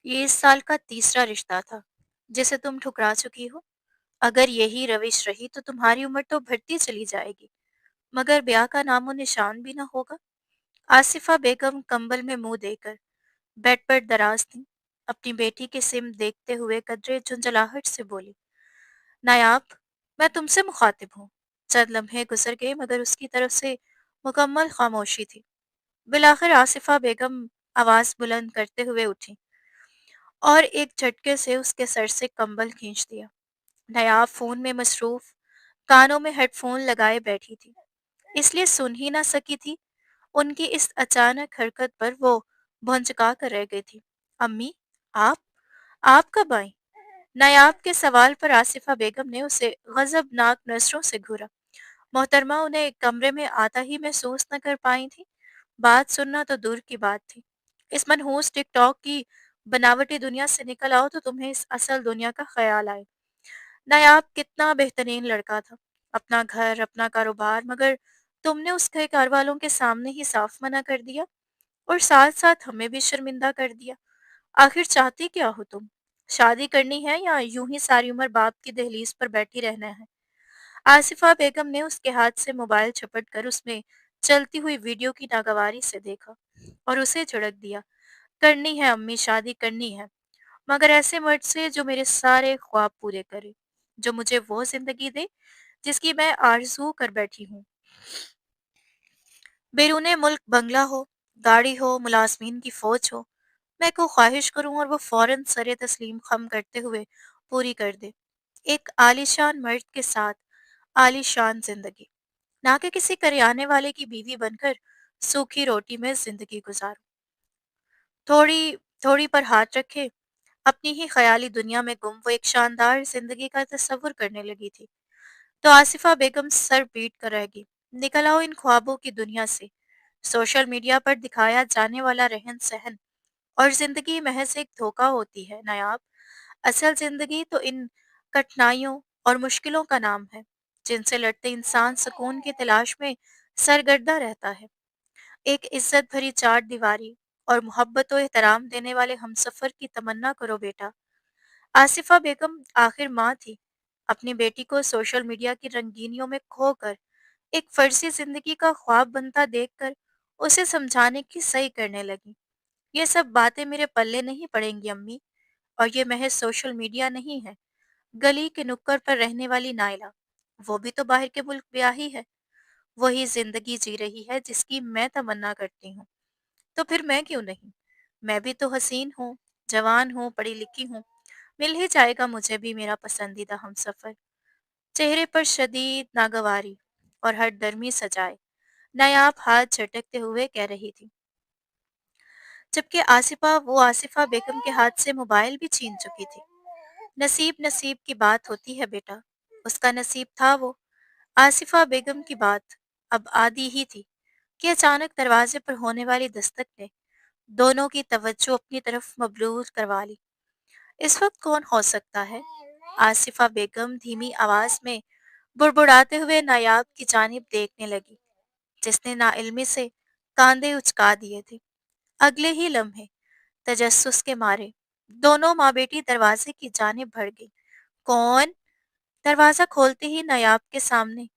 یہ इस साल का तीसरा रिश्ता था जिसे तुम ठुकरा चुकी हो। अगर यही रविश रही तो तुम्हारी उम्र तो बढ़ती चली जाएगी, मगर ब्याह का नामो निशान भी ना होगा। आसिफा बेगम कंबल में मुंह देकर बेड पर दराज थी। अपनी बेटी के सिम देखते हुए कदरे झुंझलाहट से बोली, नायाब, मैं तुमसे मुखातिब हूँ। चंद लम्हे गुजर गए मगर उसकी तरफ से मुकम्मल खामोशी थी। बिलाखिर आसिफा बेगम आवाज बुलंद करते हुए उठी और एक झटके से उसके सर से कंबल खींच दिया। नायाब फोन में मसरूफ कानों में हेडफोन लगाए बैठी थी, इसलिए सुन ही ना सकी थी। उनकी इस अचानक हरकत पर वो भौंचका कर रह गई थी। अम्मी, आप आप कब आई? नायाब के सवाल पर आसिफा बेगम ने उसे गजबनाक नजरों से घूरा। मोहतरमा उन्हें कमरे में आता ही महसूस न कर पाई थी। बात सुनना तो दूर की बात थी, इस मनहूस टिकटॉक की बनावटी दुनिया से निकल आओ तो तुम्हें इस असल दुनिया का ख्याल आए। नायाब कितना बेहतरीन लड़का था, अपना घर अपना कारोबार, मगर तुमने उसके घर वालों के सामने ही साफ मना कर दिया और साथ साथ हमें भी शर्मिंदा कर दिया। आखिर चाहती क्या हो तुम? शादी करनी है या यूं ही सारी उम्र बाप की दहलीज पर बैठी रहना है? आसिफा बेगम ने उसके हाथ से मोबाइल झपट कर उसमें चलती हुई वीडियो की नागवारी से देखा और उसे झिड़क दिया। करनी है अम्मी, शादी करनी है, मगर ऐसे मर्द से जो मेरे सारे ख्वाब पूरे करे, जो मुझे वो जिंदगी दे जिसकी मैं आरजू कर बैठी हूँ। बैरूने मुल्क बंगला हो, गाड़ी हो, मुलाजमीन की फौज हो, मैं को ख्वाहिश करूं और वो फौरन सरे तस्लीम खम करते हुए पूरी कर दे। एक आलीशान मर्द के साथ आलीशान जिंदगी, ना कि किसी करियाने वाले की बीवी बनकर सूखी रोटी में जिंदगी गुजारूं। थोड़ी थोड़ी पर हाथ रखे अपनी ही ख्याली दुनिया में गुम वो एक शानदार जिंदगी का तस्वुर करने लगी थी। तो आसिफा बेगम सर पीट कर रह गई। निकल आओ इन ख्वाबों की दुनिया से। सोशल मीडिया पर दिखाया जाने वाला रहन सहन और जिंदगी महज एक धोखा होती है नायाब। असल जिंदगी तो इन कठिनाइयों और मुश्किलों का नाम है, जिनसे लड़ते इंसान सुकून की तलाश में सरगर्दा रहता है। एक इज्जत भरी चार दीवारी और मोहब्बत और एहतराम देने वाले हमसफर की तमन्ना करो बेटा। आसिफा बेगम आखिर माँ थी। अपनी बेटी को सोशल मीडिया की रंगीनियों में खोकर एक फर्जी जिंदगी का ख्वाब बनता देखकर उसे समझाने की सही करने लगी। ये सब बातें मेरे पल्ले नहीं पड़ेंगी अम्मी, और ये महज सोशल मीडिया नहीं है। गली के नुक्कड़ पर रहने वाली नायला, वो भी तो बाहर के मुल्क ब्याही है। वही जिंदगी जी रही है जिसकी मैं तमन्ना करती हूँ। तो फिर मैं क्यों नहीं? मैं भी तो हसीन हूँ, जवान हूँ, पढ़ी लिखी हूँ। मिल ही जाएगा मुझे भी मेरा पसंदीदा हमसफर। चेहरे पर शदीद नागवारी और हर दर्मी सजाए नायाब हाथ झटकते हुए कह रही थी, जबकि आसिफा वो आसिफा बेगम के हाथ से मोबाइल भी छीन चुकी थी। नसीब नसीब की बात होती है बेटा, उसका नसीब था वो। आसिफा बेगम की बात अब आधी ही थी कि अचानक दरवाजे पर होने वाली दस्तक ने दोनों की तवज्जो अपनी तरफ मबलूल करवा ली। इस वक्त कौन हो सकता है? आसिफा बेगम धीमी आवाज में बुड़बुड़ाते हुए नायाब की जानिब देखने लगी, जिसने नाइल्मी से कांधे उचका दिए थे। अगले ही लम्हे तजस्सुस के मारे दोनों माँ बेटी दरवाजे की जानिब बढ़ गई। कौन? दरवाजा खोलते ही नायाब के सामने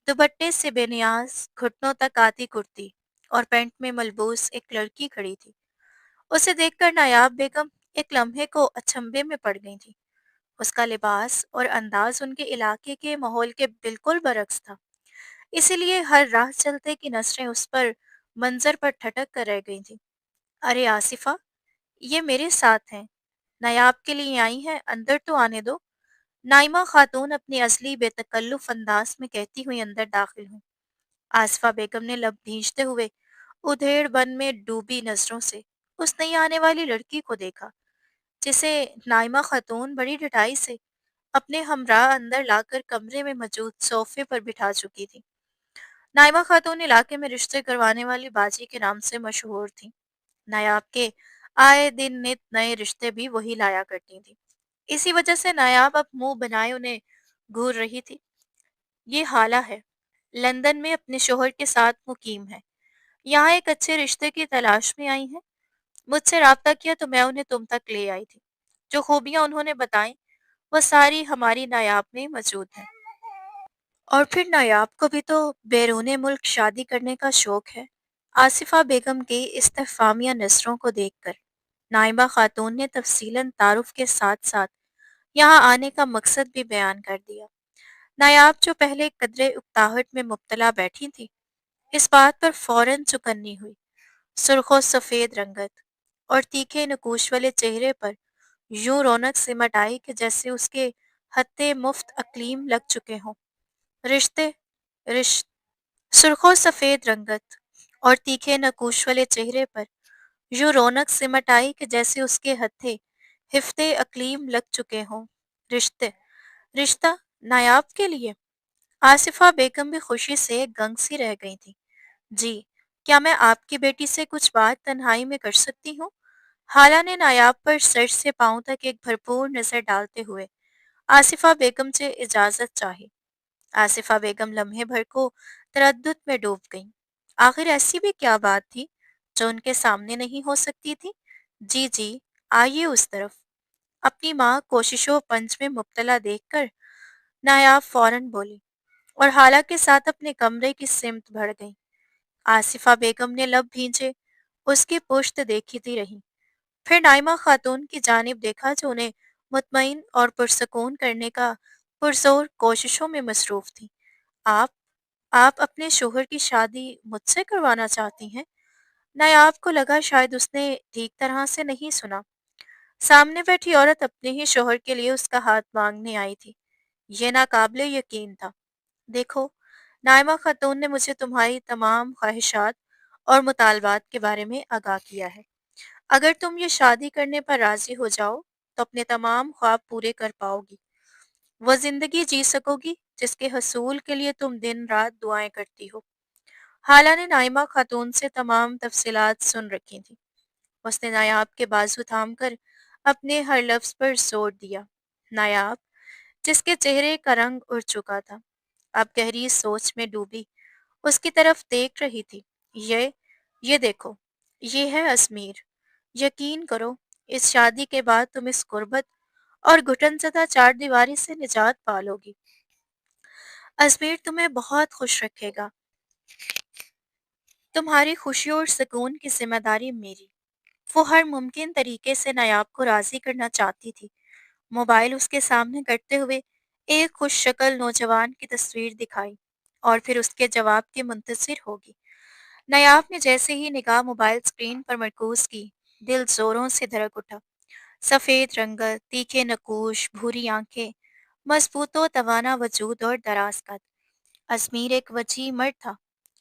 दुपट्टे से बेनियाज घुटनों तक आती कुर्ती और पैंट में मलबूस एक लड़की खड़ी थी। उसे देखकर नायाब बेगम एक लम्हे को अचंभे में पड़ गई थी। उसका लिबास और अंदाज उनके इलाके के माहौल के बिल्कुल बरक्स था, इसीलिए हर राह चलते की नजरें उस पर मंजर पर ठटक कर रह गई थी। अरे आसिफा, ये मेरे साथ हैं, नायाब के लिए आई हैं, अंदर तो आने दो। नाइमा खातून अपनी असली बेतकल्लुफ अंदाज में कहती हुई अंदर दाखिल हुई। आसिफा बेगम ने लब भींचते हुए उधेड़ बन में डूबी नजरों से उस नई आने वाली लड़की को देखा, जिसे नाइमा खातून बड़ी ढिठाई से अपने हमराह अंदर लाकर कमरे में मौजूद सोफे पर बिठा चुकी थी। नाइमा खातून इलाके में रिश्ते करवाने वाली बाजी के नाम से मशहूर थी। नायाब के आए दिन नित नए रिश्ते भी वही लाया करती थी। इसी वजह से नायाब अब मुंह बनाए उन्हें घूर रही थी। ये हाला है, लंदन में अपने शोहर के साथ मुकीम है, यहाँ एक अच्छे रिश्ते की तलाश में आई है। मुझसे राब्ता किया तो मैं उन्हें तुम तक ले आई थी। जो खूबियाँ उन्होंने बताई वो सारी हमारी नायाब में मौजूद हैं। और फिर नायाब को भी तो बैरूने मुल्क शादी करने का शौक है। आसिफा बेगम की इस्तेफामिया नज़रों को देखकर नाइबा खातून ने तफसीलन तारुफ के साथ साथ यहाँ आने का मकसद भी बयान कर दिया। नायाब जो पहले कदरे उकताहट में मुब्तला बैठी थी, इस बात पर फौरन चुकन्नी हुई। सुर्खो सफेद रंगत और तीखे नकूश वाले चेहरे पर यूं रौनक सिमट आई कि जैसे उसके हत्ते मुफ्त अकलीम लग चुके हों। रिश्ते रिश सुर्खो सफेद रंगत और तीखे नकूश वाले चेहरे पर यूं रौनक सिमट आई कि जैसे उसके हत्थे हिफ्ते अकलीम लग चुके हों। रिश्ते रिश्ता नायाब के लिए आसिफा बेगम भी खुशी से गंग सी रह गई थी। जी, क्या मैं आपकी बेटी से कुछ बात तन्हाई में कर सकती हूँ? हाला ने नायाब पर सर से पांव तक एक भरपूर नजर डालते हुए आसिफा बेगम से इजाजत चाही। आसिफा बेगम लम्हे भर को तरद्दुत में डूब गईं। आखिर ऐसी भी क्या बात थी जो उनके सामने नहीं हो सकती थी? जी जी, आइए उस तरफ। अपनी माँ कोशिशों पंच में मुब्तला देखकर नायाब फौरन बोली और हाला के साथ अपने कमरे की सिमत बढ़ गई। आसिफा बेगम ने लब भींचे उसकी पुश्त देखती रही। फिर नाइमा खातून की जानिब देखा जो उन्हें मुतमईन और पुरसकून करने का पुरजोर कोशिशों में मसरूफ थी। आप आप अपने शोहर की शादी मुझसे करवाना चाहती हैं? नायाब को लगा शायद उसने ठीक तरह से नहीं सुना। सामने बैठी औरत अपने ही शोहर के लिए उसका हाथ मांगने आई थी। यह नाकाबिले यकीन था। देखो, नाइमा खातून ने मुझे तुम्हारी तमाम ख्वाहिशात और मुतालबात के बारे में आगाह किया है। अगर तुम ये शादी करने पर राजी हो जाओ तो अपने तमाम ख्वाब पूरे कर पाओगी। वो जिंदगी जी सकोगी जिसके हसूल के लिए तुम दिन रात दुआएं करती हो। हाला ने नाइमा खातून से तमाम तफसीलात सुन रखी थी। उसने नायाब के बाजू थाम कर अपने हर लफ्ज पर जोर दिया। नायाब, जिसके चेहरे का रंग उड़ चुका था, अब गहरी सोच में डूबी उसकी तरफ देख रही थी। ये ये देखो, ये है अजमीर। यकीन करो, इस शादी के बाद तुम इस गुर्बत और घुटनज़दा चार दीवारी से निजात पालोगी। अजमेर तुम्हें बहुत खुश रखेगा। तुम्हारी खुशी और सुकून की जिम्मेदारी मेरी। वो हर मुमकिन तरीके से नायाब को राजी करना चाहती थी। मोबाइल उसके सामने करते हुए एक खुश शक्ल नौजवान की तस्वीर दिखाई और फिर उसके जवाब की मुंतजिर होगी। नायाब ने जैसे ही निगाह मोबाइल स्क्रीन पर मरकूज की, दिल जोरों से धड़क उठा। सफेद रंगत, तीखे नकूश, भूरी आंखें, मजबूतो तवाना वजूद और दराज कद। अजमीर एक वजीह मर्द था।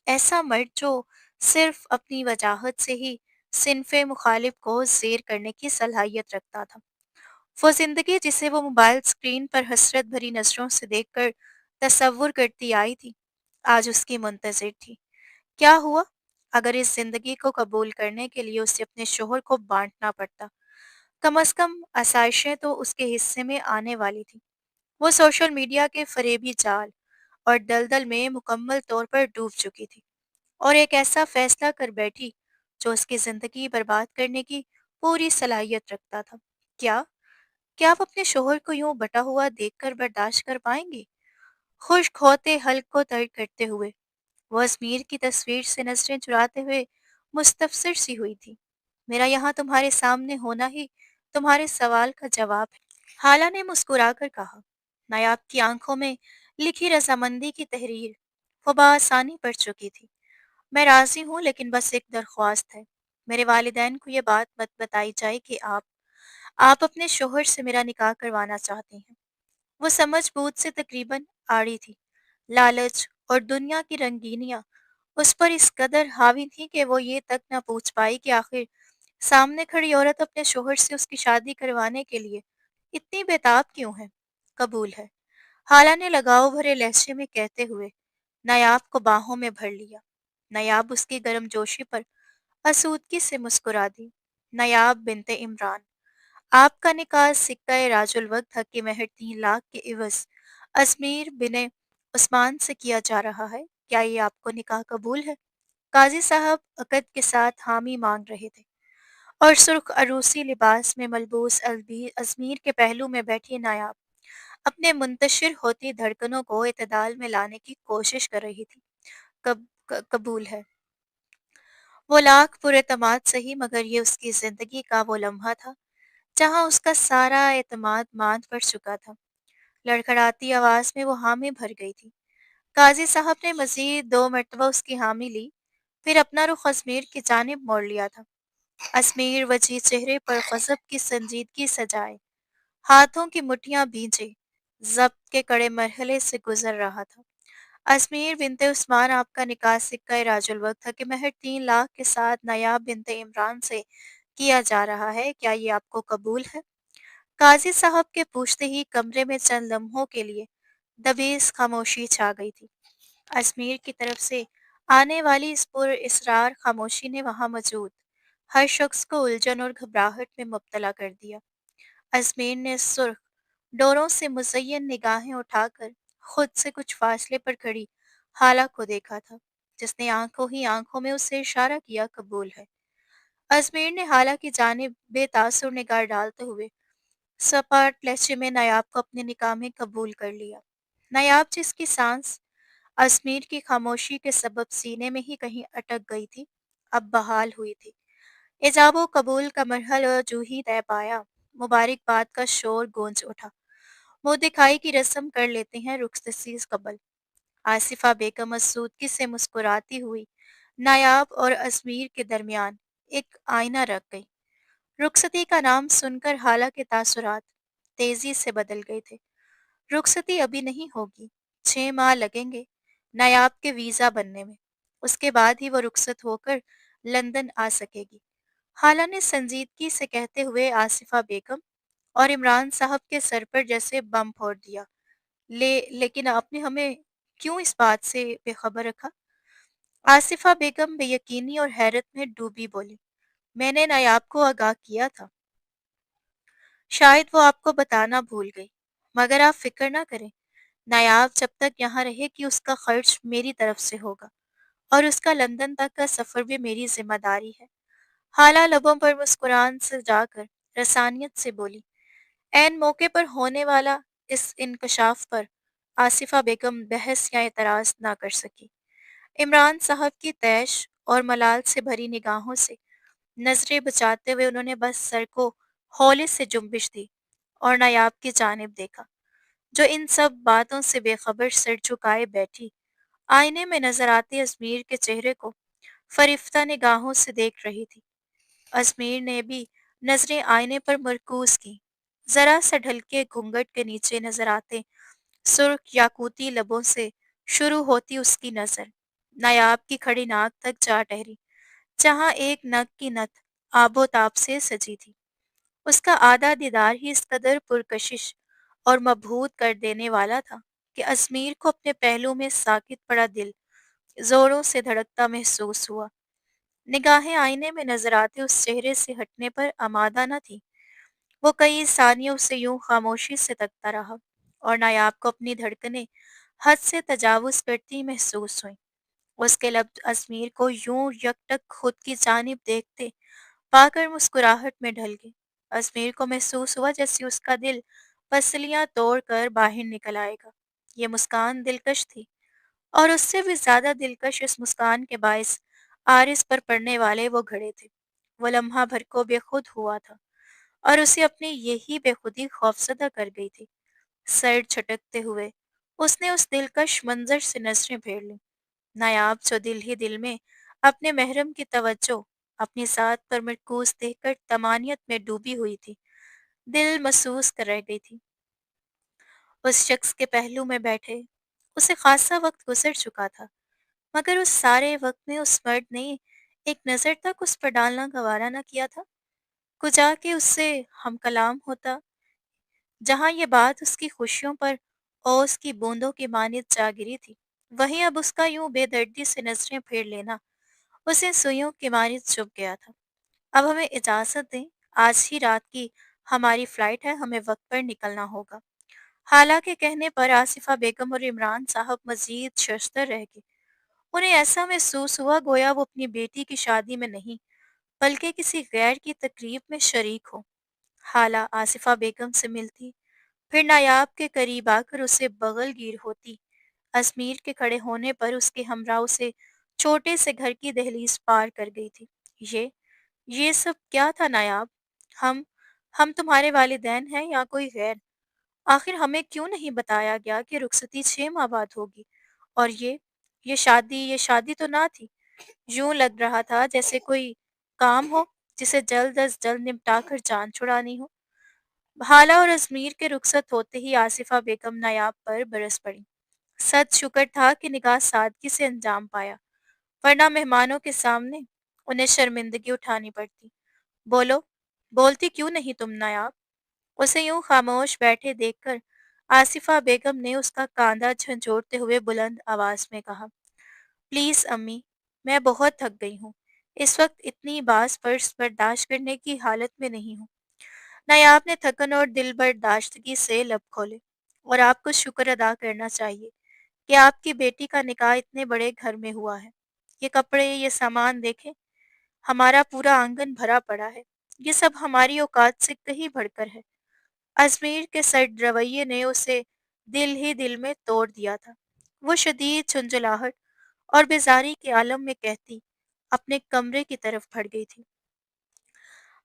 ऐसा मर्द जो सिर्फ अपनी वजाहत से ही सिनफे मुखालिफ को जेर करने की सलाहियत रखता था। वो जिंदगी जिसे वो मोबाइल स्क्रीन पर हसरत भरी नजरों से देखकर तसव्वुर करती आई थी, आज उसकी मुंतजिर थी। क्या हुआ अगर इस जिंदगी को कबूल करने के लिए उसे अपने शोहर को बांटना पड़ता? कम अज कम आसाइशें तो उसके हिस्से में आने वाली थी। वो सोशल मीडिया के फरेबी जाल और दलदल में मुकम्मल तौर पर डूब चुकी थी और एक ऐसा फैसला कर बैठी जो उसकी जिंदगी बर्बाद करने की पूरी सलाहियत रखता था। क्या क्या आप अपने शोहर को यूं बटा हुआ देखकर बर्दाश्त कर पाएंगे? खुश्क होते हल्क को तर्क करते हुए वो अजमीर की तस्वीर से नजरें चुराते हुए मुस्तफसिर सी हुई थी। मेरा यहाँ तुम्हारे सामने होना ही तुम्हारे सवाल का जवाब है। हाला ने मुस्कुराकर कहा। नायाब की आंखों में लिखी रजामंदी की तहरीर वो बआसानी पढ़ चुकी थी। मैं राजी हूँ, लेकिन बस एक दरख्वास्त है। मेरे वालिदैन को ये बात मत बताई जाए कि आप अपने शोहर से मेरा निकाह करवाना चाहती हैं। वो समझ बूझ से तकरीबन आड़ी थी। लालच और दुनिया की रंगीनियां उस पर इस कदर हावी थी कि वो ये तक न पूछ पाई कि आखिर सामने खड़ी औरत अपने शोहर से उसकी शादी करवाने के लिए इतनी बेताब क्यों है? कबूल है, हाला ने लगाव भरे लहजे में कहते हुए नायाब को बाहों में भर लिया। नायाब उसकी गर्मजोशी पर आसूदगी से मुस्कुरा दी। नायाब बिनते इमरान, आपका निकाह सिक्का राजुल वक्त हक की महर 3 लाख के इवज अजमीर बिन उस्मान से किया जा रहा है। क्या ये आपको निकाह कबूल है? काजी साहब अकद के साथ हामी मांग रहे थे اور سرخ عروسی لباس میں ملبوس ازمیر کے پہلو میں بیٹھی نایاب اپنے منتشر ہوتی دھڑکنوں کو اعتدال میں لانے کی کوشش کر رہی تھی۔ قبول ہے۔ وہ لاکھ پراعتماد سہی، مگر یہ اس کی زندگی کا وہ لمحہ تھا جہاں اس کا سارا اعتماد ماند پڑ چکا تھا۔ لڑکھڑاتی آواز میں وہ حامی بھر گئی تھی۔ قاضی صاحب نے مزید 2 مرتبہ اس کی حامی لی، پھر اپنا رخ ازمیر کی جانب موڑ لیا تھا۔ ازمیر وجہ چہرے پر غضب کی سنجیدگی سجائے، ہاتھوں کی مٹھیاں بھیجے، ضبط کے کڑے مرحلے سے گزر رہا تھا۔ ازمیر بنت عثمان، آپ کا نکاح سکہ راج الوقت ہے کہ مہر 3 لاکھ کے ساتھ نایاب بنت عمران سے کیا جا رہا ہے، کیا یہ آپ کو قبول ہے؟ قاضی صاحب کے پوچھتے ہی کمرے میں چند لمحوں کے لیے دبیس خاموشی چھا گئی تھی۔ ازمیر کی طرف سے آنے والی اس پر اسرار خاموشی نے وہاں موجود ہر شخص کو الجھن اور گھبراہٹ میں مبتلا کر دیا۔ ازمیر نے سرخ ڈوروں سے مزین نگاہیں اٹھا کر خود سے کچھ فاصلے پر کھڑی حالہ کو دیکھا تھا، جس نے آنکھوں ہی آنکھوں میں اسے اشارہ کیا قبول ہے۔ ازمیر نے حالہ کی جانب بے تاثر نگاہ ڈالتے ہوئے سپاٹ لہجے میں نایاب کو اپنے نکاح میں قبول کر لیا۔ نایاب، جس کی سانس ازمیر کی خاموشی کے سبب سینے میں ہی کہیں اٹک گئی تھی، اب بحال ہوئی تھی۔ ایجاب و قبول کا مرحلہ جو ہی طے پایا، مبارکباد کا شور گونج اٹھا۔ منہ دکھائی کی رسم کر لیتے ہیں رخصتی قبل۔ آصفہ بیگم مسعودگی سے مسکراتی ہوئی نایاب اور ازمیر کے درمیان ایک آئینہ رکھ گئی۔ رخصتی کا نام سن کر حالہ کے تاثرات تیزی سے بدل گئے تھے۔ رخصتی ابھی نہیں ہوگی، 6 ماہ لگیں گے نایاب کے ویزا بننے میں، اس کے بعد ہی وہ رخصت ہو کر لندن آ سکے گی، حالہ نے سنجیدگی سے کہتے ہوئے آصفہ بیگم اور عمران صاحب کے سر پر جیسے بم پھوڑ دیا۔ لیکن آپ نے ہمیں کیوں اس بات سے بے خبر رکھا؟ آصفہ بیگم بے یقینی اور حیرت میں ڈوبی بولی، میں نے نایاب کو آگاہ کیا تھا، شاید وہ آپ کو بتانا بھول گئی، مگر آپ فکر نہ کریں، نایاب جب تک یہاں رہے کہ اس کا خرچ میری طرف سے ہوگا، اور اس کا لندن تک کا سفر بھی میری ذمہ داری ہے۔ حالہ لبوں پر مسکران سے جا کر رسانیت سے بولی۔ عین موقع پر ہونے والا اس انکشاف پر آصفہ بیگم بحث یا اعتراض نہ کر سکی۔ عمران صاحب کی طیش اور ملال سے بھری نگاہوں سے نظریں بچاتے ہوئے انہوں نے بس سر کو ہولے سے جنبش دی اور نایاب کی جانب دیکھا، جو ان سب باتوں سے بے خبر سر جھکائے بیٹھی آئینے میں نظر آتے ازمیر کے چہرے کو فریفتہ نگاہوں سے دیکھ رہی تھی۔ ازمیر نے بھی نظریں آئینے پر مرکوز کی، ذرا سا ڈھلکے گھونگھٹ کے نیچے نظر آتے سرخ یاقوتی لبوں سے شروع ہوتی اس کی نظر نایاب کی کھڑی ناک تک جا ٹہری، جہاں ایک نگ کی نتھ آب و تاب سے سجی تھی۔ اس کا آدھا دیدار ہی اس قدر پرکشش اور مبہوت کر دینے والا تھا کہ ازمیر کو اپنے پہلو میں ساکت پڑا دل زوروں سے دھڑکتا محسوس ہوا۔ نگاہیں آئینے میں نظر آتے اس چہرے سے ہٹنے پر آمادہ نہ تھی۔ وہ کئی ثانیوں سے یوں خاموشی سے تکتا رہا، اور نایاب کو اپنی دھڑکنیں حد سے تجاوز کرتی محسوس ہوئیں۔ اس کے لب ازمیر کو یوں یکٹک خود کی جانب دیکھتے پا کر مسکراہٹ میں ڈھل گئے۔ ازمیر کو محسوس ہوا جیسے اس کا دل پسلیاں توڑ کر باہر نکل آئے گا۔ یہ مسکان دلکش تھی، اور اس سے بھی زیادہ دلکش اس مسکان کے باعث عارض پر پڑنے والے وہ گھڑے تھے۔ وہ لمحہ بھر کو بے خود ہوا تھا، اور اسے اپنی یہی بے خودی خوفزدہ کر گئی تھی۔ سر چھٹکتے ہوئے اس نے اس دلکش منظر سے نظریں پھیر لیں۔ نایاب، جو دل ہی دل میں اپنے محرم کی توجہ اپنی ذات پر مرکوز دیکھ کر طمانیت میں ڈوبی ہوئی تھی، دل محسوس کر رہ گئی تھی۔ اس شخص کے پہلو میں بیٹھے اسے خاصا وقت گزر چکا تھا، مگر اس سارے وقت میں اس مرد نے ایک نظر تک اس پر ڈالنا گوارا نہ کیا تھا۔ کجا کہ اس سے ہم کلام ہوتا، جہاں یہ بات اس کی خوشیوں پر اوس کی بوندوں کی مانند جا گری تھی، وہیں اب اس کا یوں بے دردی سے نظریں پھیر لینا اسے سوئیوں کی مانند چبھ گیا تھا۔ اب ہمیں اجازت دیں، آج ہی رات کی ہماری فلائٹ ہے، ہمیں وقت پر نکلنا ہوگا۔ حالانکہ کہنے پر آصفہ بیگم اور عمران صاحب مزید ششدر رہ گئے۔ انہیں ایسا محسوس ہوا گویا وہ اپنی بیٹی کی شادی میں نہیں बल्कि किसी गैर की तकरीब में शरीक हो। हाला आसिफा बेगम से मिलती, फिर नायाब के करीब आकर उसे बगलगीर होती। अजमीर के खड़े होने पर उसके हमराह उसे छोटे से घर की दहलीज पार कर गई थी। ये ये सब क्या था नायाब? हम हम तुम्हारे वालिदैन हैं या कोई गैर? आखिर हमें क्यों नहीं बताया गया कि रुखसती 6 माह बाद होगी? और ये शादी तो ना थी। यूं लग रहा था जैसे कोई काम हो जिसे जल्द अज जल्द निपटा कर जान छुड़ानी हो। भाला और अजमीर के रुखसत होते ही आसिफा बेगम नायाब पर बरस पड़ी। सच शुक्र था कि निकाह सादगी से अंजाम पाया, वरना मेहमानों के सामने उन्हें शर्मिंदगी उठानी पड़ती। बोलो, बोलती क्यों नहीं तुम नायाब? उसे यूं खामोश बैठे देखकर आसिफा बेगम ने उसका कांधा झंझोड़ते हुए बुलंद आवाज में कहा, प्लीज अम्मी, मैं बहुत थक गई हूँ। इस वक्त इतनी बास पर्स बर्दाश्त करने की हालत में नहीं हूँ। नायाब ने थकन और दिल बर्दाश्तगी से लब खोले। और आपको शुक्र अदा करना चाहिए कि आपकी बेटी का निकाह इतने बड़े घर में हुआ है। ये कपड़े, ये सामान देखें, हमारा पूरा आंगन भरा पड़ा है। ये सब हमारी औकात से कहीं बढ़कर है। अजमेर के सर्द रवैये ने उसे दिल ही दिल में तोड़ दिया था। वो शदीद झुंझलाहट और बेजारी के आलम में कहती अपने कमरे की तरफ बढ़ गई थी।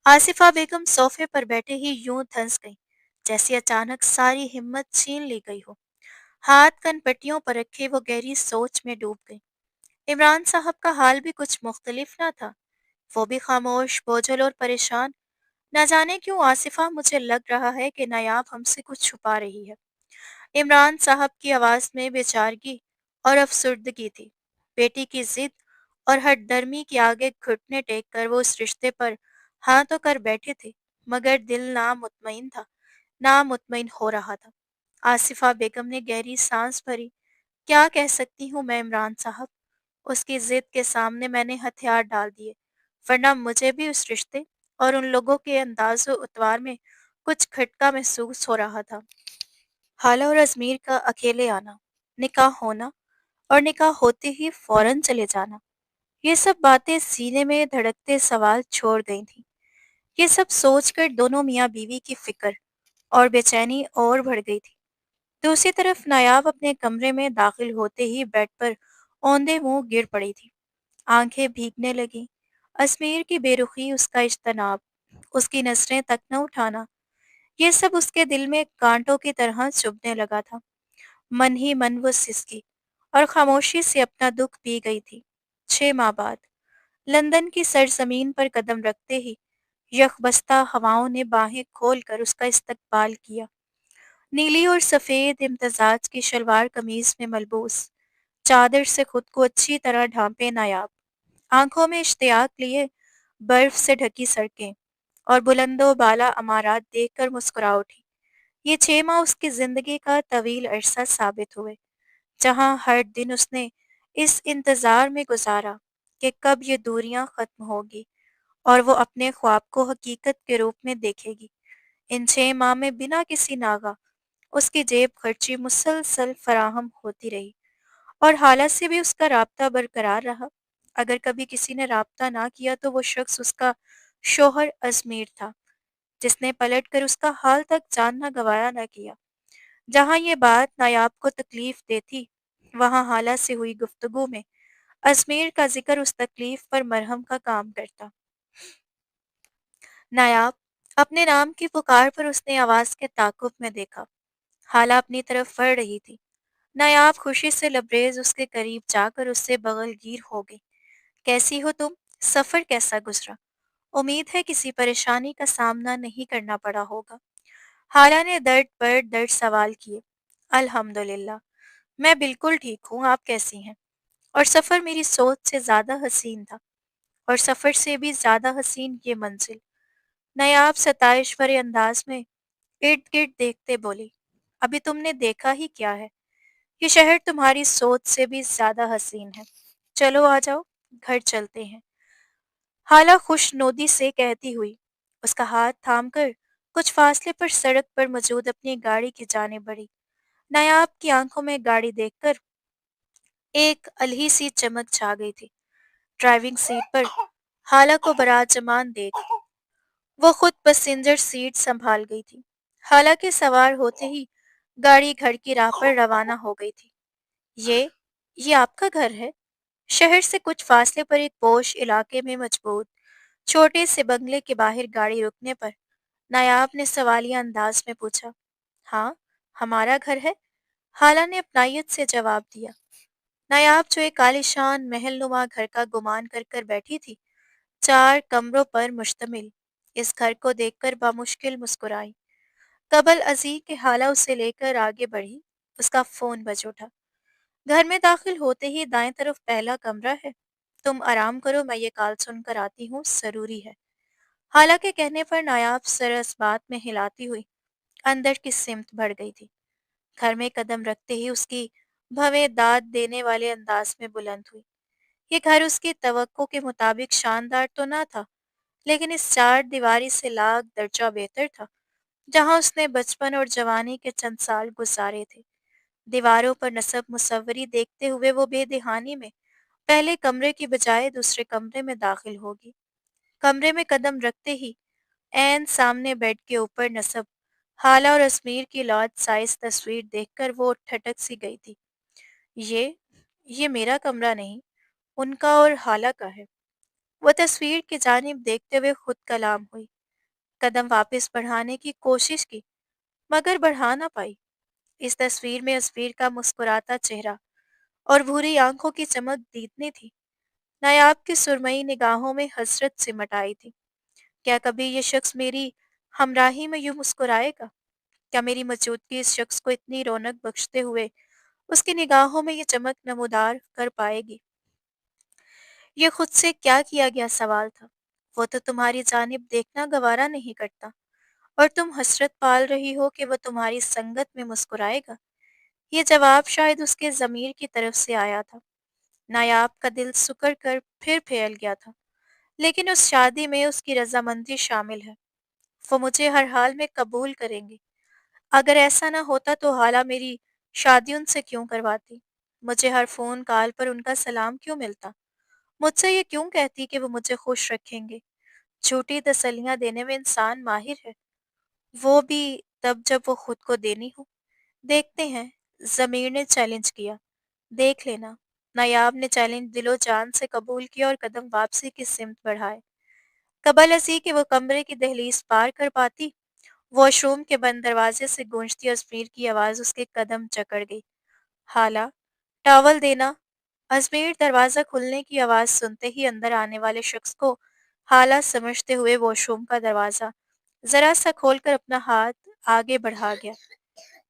आसिफा बेगम सोफे पर बैठे ही यूं धंस गई जैसे अचानक सारी हिम्मत छीन ली गई हो। हाथ कनपट्टियों पर रखे वो गहरी सोच में डूब गई। इमरान साहब का हाल भी कुछ मुख्तलिफ ना था। वो भी खामोश, बोझल और परेशान। न जाने क्यों आसिफा, मुझे लग रहा है कि नायाब हमसे कुछ छुपा रही है। इमरान साहब की आवाज में बेचारगी और अफसुर्दगी थी। बेटी की जिद और हठधर्मी के आगे घुटने टेक कर वो उस रिश्ते पर हाँ तो कर बैठे थे, मगर दिल नामुतमईन था, नामुतमईन हो रहा था। आसिफा बेगम ने गहरी सांस भरी। क्या कह सकती हूँ मैं इमरान साहब? उसकी जिद के सामने मैंने हथियार डाल दिए, वरना मुझे भी उस रिश्ते और उन लोगों के अंदाजो उतवार में कुछ खटका महसूस हो रहा था। हाला और अजमीर का अकेले आना, निकाह होना और निकाह होते ही फौरन चले जाना, ये सब बातें सीने में धड़कते सवाल छोड़ गई थी। ये सब सोचकर दोनों मियाँ बीवी की फिक्र और बेचैनी और बढ़ गई थी। दूसरी तरफ नायाब अपने कमरे में दाखिल होते ही बेड पर औंधे मुंह गिर पड़ी थी। आंखें भीगने लगीं। अजमेर की बेरुखी, उसका इज्तनाब, उसकी नजरें तक न उठाना, ये सब उसके दिल में कांटों की तरह चुभने लगा था। मन ही मन वो सिसकी और खामोशी से अपना दुख पी गई थी। 6 माह बाद लंदन की सरजमीन पर कदम रखते ही यकबस्ता हवाओं ने बाहें खोलकर उसका इस्तकबाल किया। नीली और सफेद इम्तजाज की शलवार कमीज में मलबूस, चादर से खुद को अच्छी तरह ढांपे नायाब, आंखों में इश्तियाक लिए बर्फ से ढकी सड़कें और बुलंदो बाला अमारात देखकर मुस्कुरा उठी। ये 6 माह उसकी जिंदगी का तवील अरसा साबित हुए, जहां हर दिन उसने इस इंतजार में गुजारा कि कब ये दूरियां खत्म होगी और वो अपने ख्वाब को हकीकत के रूप में देखेगी। इन 6 माह में बिना किसी नागा उसकी जेब खर्ची मुसलसल फराहम होती रही और हालात से भी उसका राब्ता बरकरार रहा। अगर कभी किसी ने राब्ता ना किया तो वो शख्स उसका शोहर अजमेर था, जिसने पलट कर उसका हाल तक जानना गवारा न किया। जहाँ ये बात नायाब को तकलीफ देती, वहाँ हाला से हुई गुफ्तगू में अजमेर का जिक्र उस तकलीफ पर मरहम का काम करता। नायाब, अपने नाम की पुकार पर उसने आवाज के ताकुब में देखा। हाला अपनी तरफ बढ़ रही थी। नायाब खुशी से लबरेज उसके करीब जाकर उससे बगलगीर हो गई। कैसी हो तुम? सफर कैसा गुजरा? उम्मीद है किसी परेशानी का सामना नहीं करना पड़ा होगा। हाला ने दर्द पर दर्द सवाल किए। अल्हम्दुलिल्लाह, मैं बिल्कुल ठीक हूँ, आप कैसी हैं? और सफर मेरी सोच से ज्यादा हसीन था, और सफर से भी ज्यादा हसीन ये मंजिल। नायाब सताइश भरे अंदाज में इर्द गिर्द देखते बोली, अभी तुमने देखा ही क्या है? ये शहर तुम्हारी सोच से भी ज्यादा हसीन है। चलो आ जाओ, घर चलते हैं। हाला खुशनोदी से कहती हुई उसका हाथ थामकर कुछ फासले पर सड़क पर मौजूद अपनी गाड़ी की जाने बढ़ी। नायाब की आंखों में गाड़ी देखकर एक अलही सी चमक छा गई थी। ड्राइविंग सीट पर हाला को बराजमान देख वो खुद पैसेंजर सीट संभाल गई थी। हालांकि सवार होते ही गाड़ी घर की राह पर रवाना हो गई थी। ये ये आपका घर है? शहर से कुछ फासले पर एक पोश इलाके में मजबूत छोटे से बंगले के बाहर गाड़ी रुकने पर नायाब ने सवालिया अंदाज में पूछा। हाँ, हमारा घर है, हाला ने अपनायत से जवाब दिया। नायाब जो एक आलीशान महलनुमा घर का गुमान कर कर बैठी थी, 4 कमरों पर मुश्तमिल, इस घर को देखकर बामुश्किल मुस्कुराई। कबल अजी के हाला उसे लेकर आगे बढ़ी। उसका फोन बज उठा। घर में दाखिल होते ही दाएं तरफ पहला कमरा है। तुम आराम करो, मैं ये कॉल सुनकर आती हूँ, जरूरी है। हालांकि कहने पर नायाब सर इस बात में हिलाती हुई अंदर की सिमत बढ़ गई थी। घर में कदम रखते ही उसकी भवें दाद देने वाले अंदाज में बुलंद हुई। ये घर उसकी तवक्को के मुताबिक शानदार तो ना था, लेकिन इस चार दीवारी से लाख दर्जा बेहतर था, जहां उसने बचपन और जवानी के चंद साल गुजारे थे। दीवारों पर नस्ब मुसव्वरी देखते हुए वो बेदिहानी में पहले कमरे की बजाय दूसरे कमरे में दाखिल होगी। कमरे में कदम रखते ही ऐन सामने बेड के ऊपर नस्ब हाला और अजमेर की लार्ज साइज तस्वीर देखकर वो ठटक सी गई थी। ये ये मेरा कमरा नहीं, उनका और हाला का है। वो तस्वीर की जानिब देखते हुए खुद कलाम हुई। कदम वापस बढ़ाने की कोशिश की, मगर बढ़ा ना पाई। इस तस्वीर में अजमेर का मुस्कुराता चेहरा और भूरी आंखों की चमक दीदनी थी। नायाब की सुरमई निगाहों में हसरत सिमट आई थी। क्या कभी ये शख्स मेरी हमराही में यूं मुस्कुराएगा? क्या मेरी मौजूदगी इस शख्स को इतनी रौनक बख्शते हुए उसकी निगाहों में ये चमक नमूदार कर पाएगी? ये खुद से क्या किया गया सवाल था। वो तो तुम्हारी जानिब देखना गवारा नहीं करता, और तुम हसरत पाल रही हो कि वो तुम्हारी संगत में मुस्कुराएगा। ये जवाब शायद उसके ज़मीर की तरफ से आया था। नायाब का दिल सुकड़ कर फिर फैल गया था। लेकिन उस शादी में उसकी रजामंदी शामिल है। वो मुझे हर हाल में कबूल करेंगे। अगर ऐसा ना होता तो हाला मेरी शादी उनसे क्यों करवाती? मुझे हर फोन कॉल पर उनका सलाम क्यों मिलता? मुझसे ये क्यों कहती कि वो मुझे खुश रखेंगे? झूठी तसल्लियां देने में इंसान माहिर है, वो भी तब जब वो खुद को देनी हो। देखते हैं, जमीर ने चैलेंज किया। देख लेना। नायाब ने चैलेंज दिलो जान से कबूल किया और कदम वापसी की सिमत बढ़ाए। कबल असी कि वो कमरे की दहलीज पार कर पाती, वॉशरूम के बंद दरवाजे से गूंजती अजमेर की आवाज उसके कदम जकड़ गई। हाला, टॉवल देना। अजमेर दरवाजा खुलने की आवाज सुनते ही अंदर आने वाले शख्स को हाला समझते हुए वॉशरूम का दरवाजा जरा सा खोलकर अपना हाथ आगे बढ़ा गया।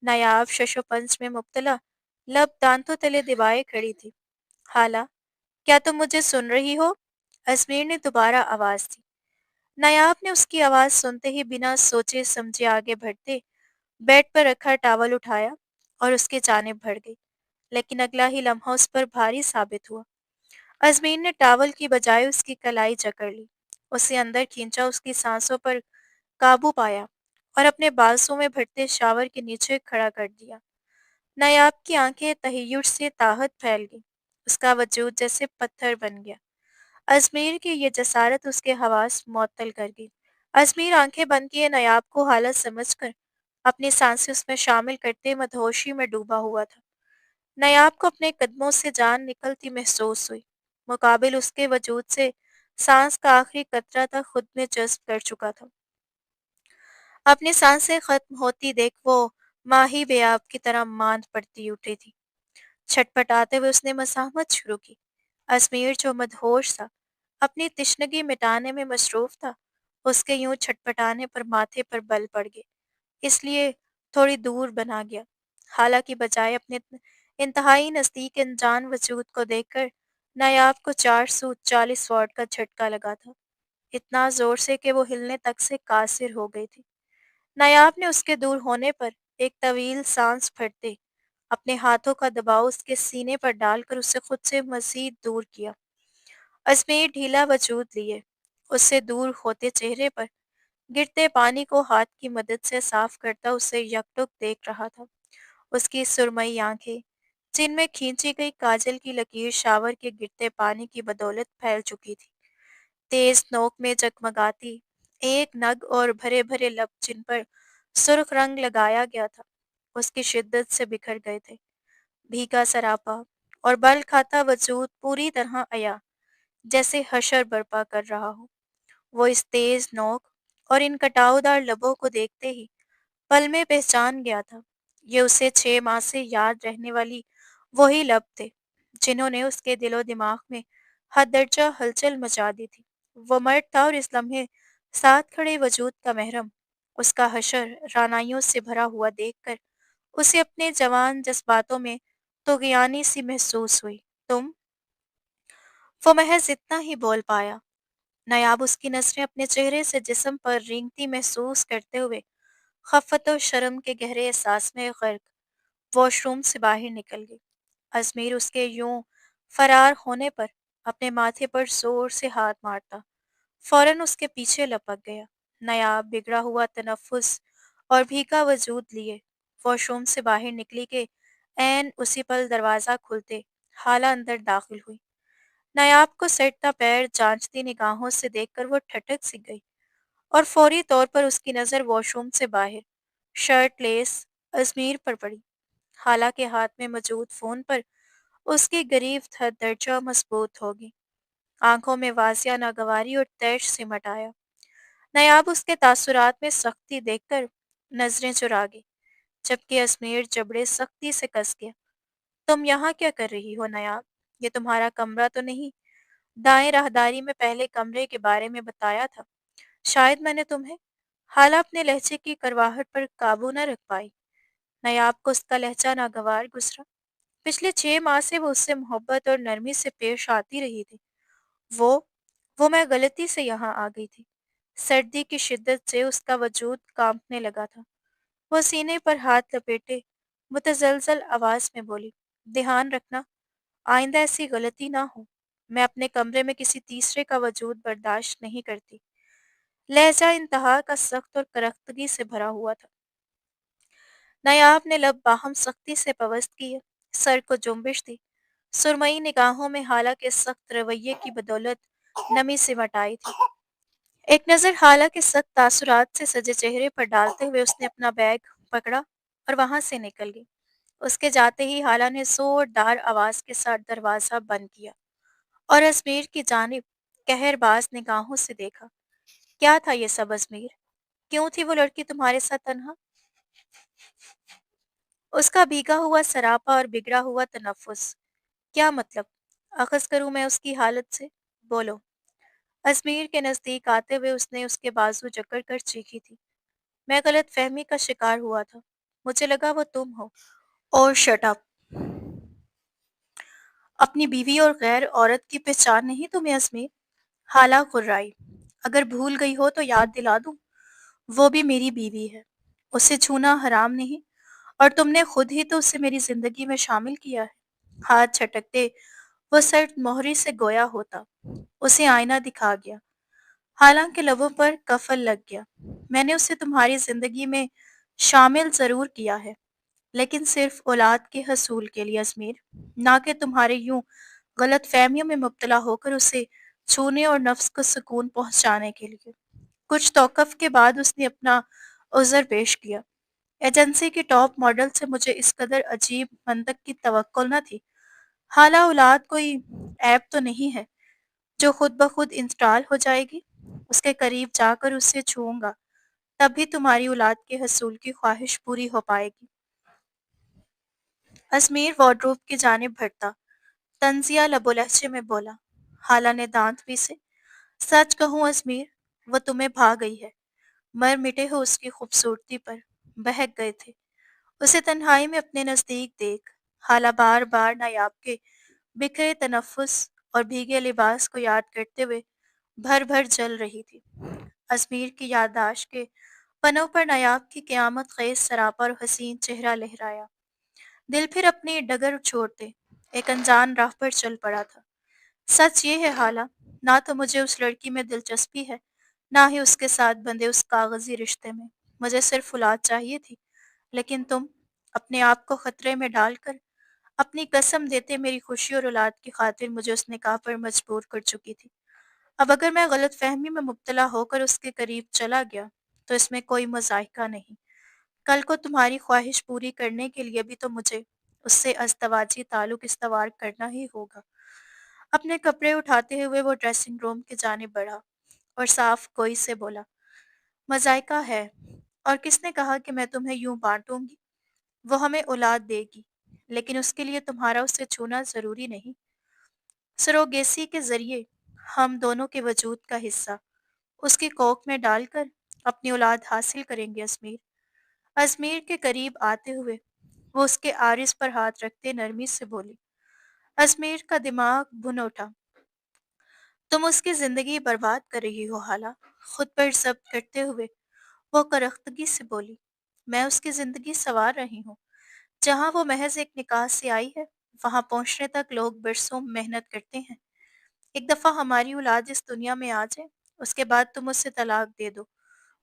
नायाब शशोपंच में मुब्तला लब दांतों तले दबाए खड़ी थी। हाला, क्या तुम मुझे सुन रही हो? अजमेर ने दोबारा आवाज दी। नायाब ने उसकी आवाज सुनते ही बिना सोचे समझे आगे बढ़ते बेड पर रखा टॉवल उठाया और उसके जानिब बढ़ गई। लेकिन अगला ही लम्हा उस पर भारी साबित हुआ। अजमीर ने टॉवल की बजाय उसकी कलाई जकड़ ली, उसे अंदर खींचा, उसकी सांसों पर काबू पाया और अपने बाजू में भरते शावर के नीचे खड़ा कर दिया। नायाब की आंखें तहय्युर से ताहत फैल गई। उसका वजूद जैसे पत्थर बन गया। अजमेर की ये जसारत उसके हवास मुअत्तल कर गई। अजमेर आंखें बंद किए नायाब को हालत समझकर अपनी सांसें उसमें शामिल करते मदहोशी में डूबा हुआ था। नायाब को अपने कदमों से जान निकलती महसूस हुई। मुकाबिल उसके वजूद से सांस का आखिरी कतरा तक खुद में जज्ब कर चुका था। अपनी सांसें खत्म होती देख वो माही बेआब की तरह मांद पड़ती उठी थी। छटपटाते हुए उसने मसाहमत शुरू की। अजमेर जो मदहोश था, अपनी तिश्नगी मिटाने में मसरूफ था, उसके यूं छटपटाने पर माथे पर बल पड़ गए, इसलिए थोड़ी दूर बना गया। हालांकि बजाय अपने इंतहाई नजदीक अनजान वजूद को देखकर नायाब को 440 वॉट का झटका लगा था, इतना जोर से कि वो हिलने तक से कासिर हो गई थी। नायाब ने उसके दूर होने पर एक तवील सांस भरते अपने हाथों का दबाव उसके सीने पर डालकर उसे खुद से मजीद दूर किया। अजमेर ढीला वजूद लिए उससे दूर होते चेहरे पर गिरते पानी को हाथ की मदद से साफ करता उसे यकटुक देख रहा था। उसकी सुरमई आंखें, जिनमें खींची गई काजल की लकीर शावर के गिरते पानी की बदौलत फैल चुकी थी, तेज नोक में जगमगाती एक नग और भरे भरे लब जिन पर सुर्ख रंग लगाया गया था, उसकी शिद्दत से बिखर गए थे। भीगा सरापा और बल खाता वजूद पूरी तरह अया, जैसे हशर बर्पा कर रहा हो। वो इस तेज नोक और इन कटावदार लबों को देखते ही पल में पहचान गया था। ये उसे 6 माह से याद रहने वाली वही लब थे, जिन्होंने उसके दिलो दिमाग में हद दर्जा हलचल मचा दी थी। वो मर्द था और इस लम्हे साथ खड़े वजूद का महरम। उसका हशर रानाइयों से भरा हुआ देखकर उसे अपने जवान जज्बातों में तुगयानी सी महसूस हुई। तुम? वो महज इतना ही बोल पाया। नायाब उसकी नजरें अपने चेहरे से जिस्म पर रेंगती महसूस करते हुए खफत और शर्म के गहरे एहसास में गर्क वॉशरूम से बाहर निकल गई। अजमेर उसके यूं फरार होने पर अपने माथे पर जोर से हाथ मारता फौरन उसके पीछे लपक गया। नायाब बिगड़ा हुआ तनफ्फुस और भीगा वजूद लिए वॉशरूम से बाहर निकली के ऐन उसी पल दरवाज़ा खुलते हाला अंदर दाखिल हुई। नायाब को सटता पैर जांचती निगाहों से देखकर वो ठटक सी गई और फौरी तौर पर उसकी नज़र वॉशरूम से बाहर शर्ट लेस अजमेर पर पड़ी। हालांकि हाथ में मौजूद फ़ोन पर उसकी गरीब हद दर्जा मजबूत होगी। आंखों में वासिया नागवारी और तैश सिमट आया। नायाब उसके तासुरात में सख्ती देखकर नजरें चुरा गई, जबकि अजमेर जबड़े सख्ती से कस गया। तुम यहाँ क्या कर रही हो नायाब? ये तुम्हारा कमरा तो नहीं? दाएं राहदारी में पहले कमरे के बारे में बताया था। शायद मैंने तुम्हें। हाला अपने लहजे की करवाहट पर काबू न रख पाई। नायाब को उसका लहजा नागवार गुजरा। पिछले 6 माह से वो उससे मोहब्बत और नरमी से पेश आती रही थी। वो वो मैं गलती से यहाँ आ गई थी। सर्दी की शिद्दत से उसका वजूद कांपने लगा था। वो सीने पर हाथ लपेटे मुतजलजल आवाज में बोली, ध्यान रखना, आइंदा ऐसी गलती ना हो। मैं अपने कमरे में किसी तीसरे का वजूद बर्दाश्त नहीं करती। लहजा इंतहा का सख्त और करख्तगी से भरा हुआ था। नायाब ने लब बाहम सख्ती से पवस्त किए, सर को जुम्बिश दी। सुरमई निगाहों में हाला के सख्त रवैये की बदौलत नमी सिमट आई थी। एक नज़र हाला के सख्त तासुरात से सजे चेहरे पर डालते हुए उसने अपना बैग पकड़ा और वहां से निकल गई। उसके जाते ही हाला ने जोरदार आवाज के साथ दरवाजा बंद किया और अजमेर की जानिब कहरबाज निगाहों से देखा। क्या था ये सब अजमेर? क्यों थी वो लड़की तुम्हारे साथ तन्हा? उसका भीगा हुआ सरापा और बिगड़ा हुआ तनफ्फुस। क्या मतलब? अखज़ करूं मैं उसकी हालत से? बोलो। अजमेर के नजदीक आते हुए उसने उसके बाजू जकड़ कर चीखी थी। मैं गलत फहमी का शिकार हुआ था। मुझे लगा वो तुम हो। और शट अप। अपनी बीवी और गैर औरत की पहचान नहीं तुम्हें अजमेर? हाला कुर्राई। अगर भूल गई हो तो याद दिला दूं, वो भी मेरी बीवी है। उसे छूना हराम नहीं, और तुमने खुद ही तो उसे मेरी जिंदगी में शामिल किया है। हाथ झटकते वो सर मोहरी से गोया होता उसे आईना दिखा गया। हालांकि लबों पर कफल लग गया। मैंने उसे तुम्हारी जिंदगी में शामिल जरूर किया है, लेकिन सिर्फ औलाद के हसूल के लिए अजमेर, ना कि तुम्हारे यूं गलत फहमियों में मुब्तला होकर उसे छूने और नफ्स को सुकून पहुंचाने के लिए। कुछ तौकफ के बाद उसने अपना उज़र पेश किया। एजेंसी की टॉप मॉडल से मुझे इस कदर अजीब मंतक की तवक्को न थी। हाला औलाद कोई ऐप तो नहीं है जो खुद ब खुद इंस्टॉल हो जाएगी। उसके करीब जाकर उसे छूऊंगा, तभी तुम्हारी औलाद के हसूल की ख्वाहिश पूरी हो पाएगी। अजमेर वार्डरोब की जानिब बढ़ता तंजिया लबो लहजे में बोला। हाला ने दांत पीसे। सच कहूँ अजमेर, वो तुम्हें भा गई है। मर मिटे हो उसकी खूबसूरती पर, बहक गए थे। उसे तन्हाई में अपने नजदीक देख हाला बार बार नायाब के बिखरे तनफ्फुस और भीगे लिबास को याद करते हुए भर भर जल रही थी। अजमेर की याददाश्त के पनों पर नायाब की क़यामत ख़ेज़ सरापा और हसीन चेहरा लहराया। दिल फिर अपनी डगर छोड़ते एक अनजान राह पर चल पड़ा था। सच ये है हाला, ना तो मुझे उस लड़की में दिलचस्पी है, ना ही उसके साथ बंधे उस कागजी रिश्ते में। मुझे सिर्फ औलाद चाहिए थी, लेकिन तुम अपने आप को खतरे में डालकर अपनी कसम देते मेरी खुशी और औलाद की खातिर मुझे उस निकाह पर मजबूर कर चुकी थी। अब अगर मैं गलत फहमी में मुब्तला होकर उसके करीब चला गया तो इसमें कोई मजायका नहीं। कल को तुम्हारी ख्वाहिश पूरी करने के लिए भी तो मुझे उससे अज़दवाजी ताल्लुक इस्तवार करना ही होगा। अपने कपड़े उठाते हुए वो ड्रेसिंग रूम की जानिब बढ़ा और साफ गोई से बोला, मज़ायका है। और किसने कहा कि मैं तुम्हें यूं बांटूंगी? वो हमें औलाद देगी, लेकिन उसके लिए तुम्हारा उसे छूना ज़रूरी नहीं। सरोगेसी के ज़रिए हम दोनों के वजूद का हिस्सा उसकी कोख में डालकर अपनी औलाद हासिल करेंगे अजमीर। अजमीर के करीब आते हुए वो उसके आरिस पर हाथ रखते नरमी से बोली। अजमीर का दिमाग भुन उठा। तुम उसकी जिंदगी बर्बाद कर रही हो हाला। खुद पर जब्त करते हुए वो करख्तगी से बोली, मैं उसकी जिंदगी संवार रही हूँ। जहाँ वो महज एक निकाह से आई है, वहां पहुंचने तक लोग बरसों मेहनत करते हैं। एक दफा हमारी औलाद इस दुनिया में आ जाए, उसके बाद तुम उससे तलाक दे दो।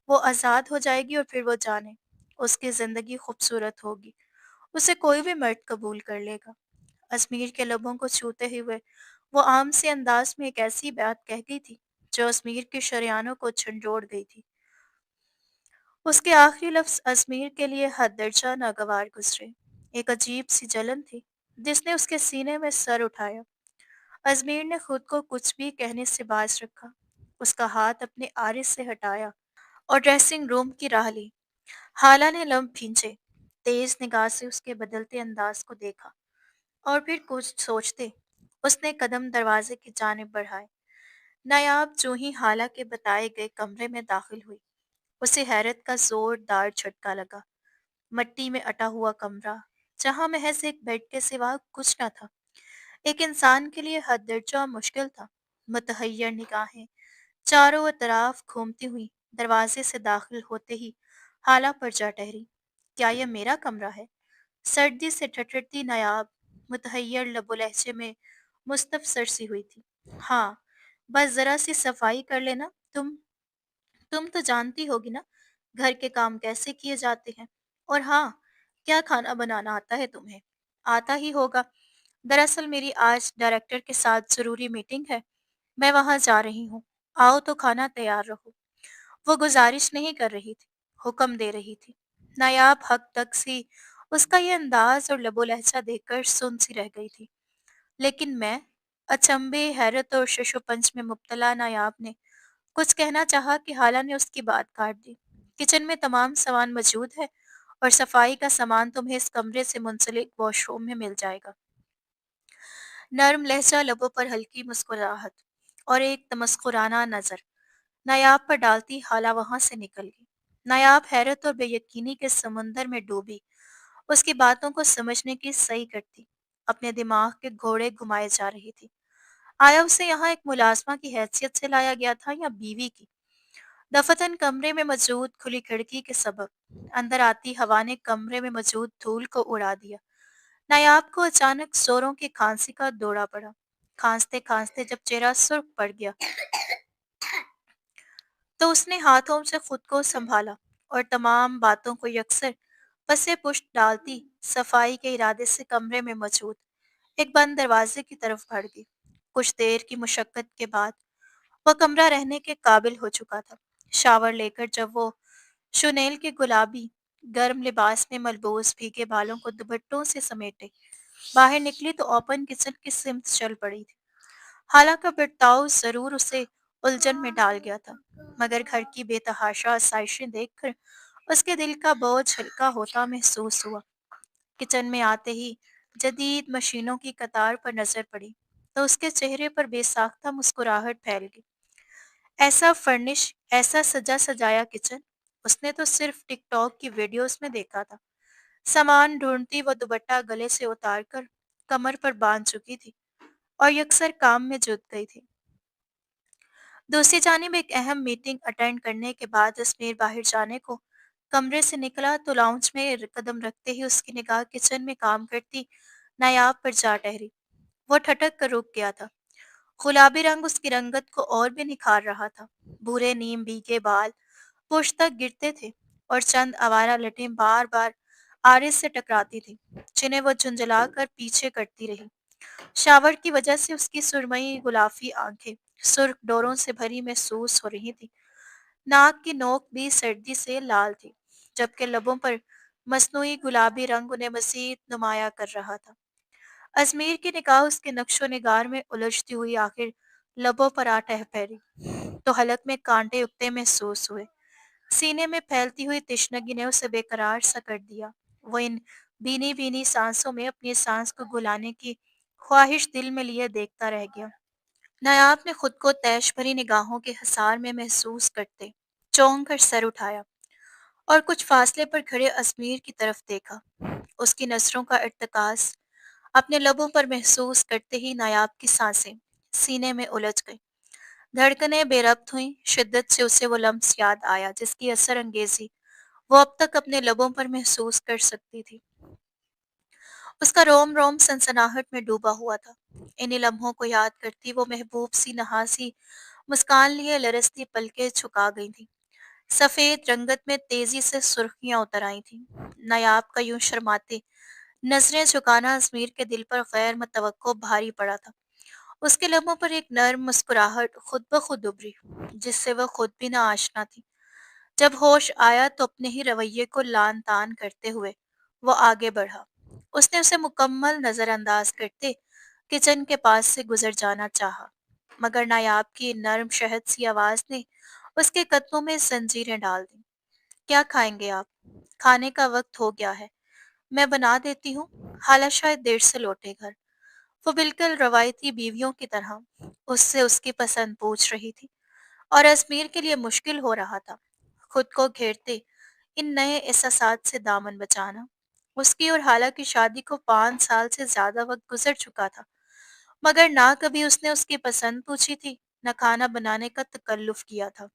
वो आज़ाद हो जाएगी और फिर वो जाने, उसकी ज़िंदगी खूबसूरत होगी। उसे कोई भी मर्द कबूल कर लेगा। अजमीर के लबों को छूते हुए वो आम से अंदाज में एक ऐसी बात कह गई थी जो अजमीर के शरियानों को झंझोड़ गई थी। उसके आखिरी लफ्ज अजमीर के लिए हद दर्जा नागवार गुजरे। एक अजीब सी जलन थी जिसने उसके सीने में सर उठाया। अजमीर ने खुद को कुछ भी कहने से बाज रखा। उसका हाथ अपने आरिस से हटाया और ड्रेसिंग रूम की राह ली। हाला ने लम्ब खींचे, तेज निगाह से उसके बदलते अंदाज को देखा और फिर कुछ सोचते उसने कदम दरवाजे की जानिब बढ़ाए। नायाब जो ही हाला के बताए गए कमरे में दाखिल हुई, उसे हैरत का जोरदार झटका लगा। मट्टी में अटा हुआ कमरा, जहां महज एक बेड के सिवा कुछ न था, एक इंसान के लिए हद दर्जा मुश्किल था। मुतहैयर निगाहें चारों तरफ घूमती हुई दरवाजे से दाखिल होते ही हाला पर जा ठहरी। क्या यह मेरा कमरा है? सर्दी से ठठरती नायाब मुतहैयर लबो लहजे में मुस्तफसर सी हुई थी। हाँ, बस जरा सी सफाई कर लेना। तुम तो जानती होगी ना घर के काम कैसे किए जाते हैं। और हाँ, क्या खाना बनाना आता है तुम्हें? आता ही होगा। दरअसल मेरी आज डायरेक्टर के साथ जरूरी मीटिंग है, मैं वहां जा रही हूँ। आओ तो खाना तैयार रहो। वो गुजारिश नहीं कर रही थी, हुक्म दे रही थी। नायाब हक तक सी उसका ये अंदाज और लबो लहजा देखकर सुन सी रह गई थी। लेकिन मैं, अचंभे, हैरत और शशोपंच में मुब्तला नायाब ने कुछ कहना चाहा कि हाला ने उसकी बात काट दी। किचन में तमाम सामान मौजूद है और सफाई का सामान तुम्हें इस कमरे से मुंसलिक वॉशरूम में मिल जाएगा। नर्म लहजा, लबों पर हल्की मुस्कुराहट और एक तमस्कुराना नजर नायाब पर डालती हाला वहां से निकल गई। नायाब हैरत और बेयकीनी के समुंदर में डूबी उसकी बातों को समझने की सही करती अपने दिमाग के घोड़े घुमाए जा रही थी। आया उसे यहाँ एक मुलाजमा की हैसियत से लाया गया था या बीवी की? दफतन कमरे में मौजूद खुली खिड़की के सबब अंदर आती हवा ने कमरे में मौजूद धूल को उड़ा दिया। नायाब को अचानक जोरों की खांसी का दौरा पड़ा। खांसते खांसते जब चेहरा सुर्ख पड़ गया तो उसने हाथों से खुद को संभाला और तमाम बातों को यकसर पसे पुष्ट डालती सफाई के इरादे से कमरे में मौजूद एक बंद दरवाजे की तरफ बढ़ गई। कुछ देर की मुशक्कत के बाद वह कमरा रहने के काबिल हो चुका था। शावर लेकर जब वो शुनेल के गुलाबी गर्म लिबास में मलबूस भीगे बालों को दुपट्टों से समेटे बाहर निकली तो ओपन किचन की सिमत चल पड़ी थी। हालांकि बर्ताव जरूर उसे उलझन में डाल गया था, मगर घर की बेतहाशा आसाइशें देखकर उसके दिल का बोझ हल्का होता महसूस हुआ। किचन में आते ही जदीद मशीनों की कतार पर नजर पड़ी तो उसके चेहरे पर बेसाख्ता मुस्कुराहट फैल गई। ऐसा फर्निश, ऐसा सजा सजाया किचन उसने तो सिर्फ टिकटॉक की वीडियोस में देखा था। सामान ढूंढती वो दुपट्टा गले से उतारकर कमर पर बांध चुकी थी और यकसर काम में जुट गई थी। दूसरी जानिब एक अहम मीटिंग अटेंड करने के बाद जसमीर बाहर जाने को कमरे से निकला तो लाउंज में कदम रखते ही उसकी निगाह किचन में काम करती नायाब पर जा ठहरी। वो ठटक कर रुक गया था। गुलाबी रंग उसकी रंगत को और भी निखार रहा था। भूरे नीम भीगे बाल पुश तक गिरते थे और चंद आवारा लटें बार बार आरिस से टकराती थी, जिन्हें वो झुंझला कर पीछे करती रही। शावर की वजह से उसकी सुरमई गुलाफी आंखें सुर्ख डोरों से भरी महसूस हो रही थी। नाक की नोक भी सर्दी से लाल थी, जबकि लबों पर मस्नूई गुलाबी रंग उन्हें मजीद नुमाया कर रहा था। अजमेर की निगाह उसके नक्शो निगार में उलझती हुई आखिर लबों पर आ ठहरी, तो हलक में कांटे उगते महसूस हुए। सीने में फैलती हुई तिश्नगी ने उसे बेकरार सा कर दिया। वो इन भीनी भीनी सांसों में अपनी सांस को गुलाने की ख्वाहिश दिल में लिए देखता रह गया। नायाब ने खुद को तैश भरी निगाहों के हिसार में महसूस करते चौंक कर सर उठाया और कुछ फासले पर खड़े अजमेर की तरफ देखा। उसकी नजरों का इर्तकास अपने लबों पर महसूस करते ही नायाब की सांसें सीने में उलझ गईं। धड़कनें बेरब्त हुईं, शिद्दत से उसे वो लम्स याद आया जिसकी असर अंगेजी वो अब तक अपने लबों पर महसूस कर सकती थी। उसका रोम रोम सनसनाहट में डूबा हुआ था। इन्हीं लम्हों को याद करती वो महबूब सी नहासी मुस्कान लिए लरसती पलकें झुका गई थी। सफेद रंगत में तेजी से सुर्खियां उतर आई थीं। नायाब का यूं शर्माते नजरें झुकाना अजमीर के दिल पर गैर मुतवक्को भारी पड़ा था। उसके लबों पर एक नर्म मुस्कुराहट खुद ब खुद उभरी, जिससे वह खुद भी ना आशना थी। जब होश आया तो अपने ही रवैये को लान तान करते हुए वो आगे बढ़ा। उसने उसे मुकम्मल नजरअंदाज करते किचन के पास से गुजर जाना चाहा, मगर नायाब की नर्म शहद सी आवाज ने उसके कदमों में जंजीरें डाल दी। क्या खाएंगे आप? खाने का वक्त हो गया है, मैं बना देती हूँ। हाला शायद देर से लौटे घर। वो बिल्कुल रवायती बीवियों की तरह उससे उसकी पसंद पूछ रही थी, और अजमेर के लिए मुश्किल हो रहा था खुद को घेरते इन नए एहसासात से दामन बचाना। उसकी और हाला की शादी को 5 साल से ज्यादा वक्त गुजर चुका था, मगर ना कभी उसने उसकी पसंद पूछी थी, न खाना बनाने का तकल्लुफ किया था।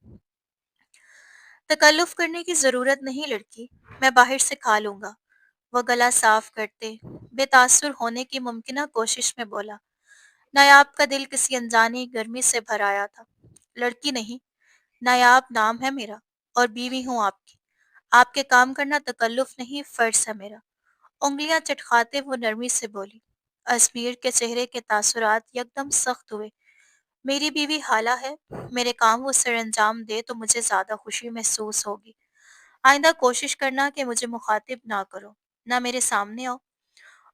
तकल्लुफ करने की जरूरत नहीं लड़की, मैं बाहर से खा लूंगा। वो गला साफ करते बेतासुर होने की मुमकिन कोशिश में बोला। नायाब का दिल किसी अनजानी गर्मी से भर आया था। लड़की नहीं, नायाब नाम है मेरा, और बीवी हूँ आपकी। आपके काम करना तकल्लुफ नहीं, फर्ज है मेरा। उंगलियां चटखाते वो नरमी से बोली। अजमीर के चेहरे के तासुरात यकदम सख्त हुए। मेरी बीवी हाला है, मेरे काम वो सर अंजाम दे तो मुझे ज्यादा खुशी महसूस होगी। आइंदा कोशिश करना कि मुझे मुखातिब ना करो, ना मेरे सामने आओ।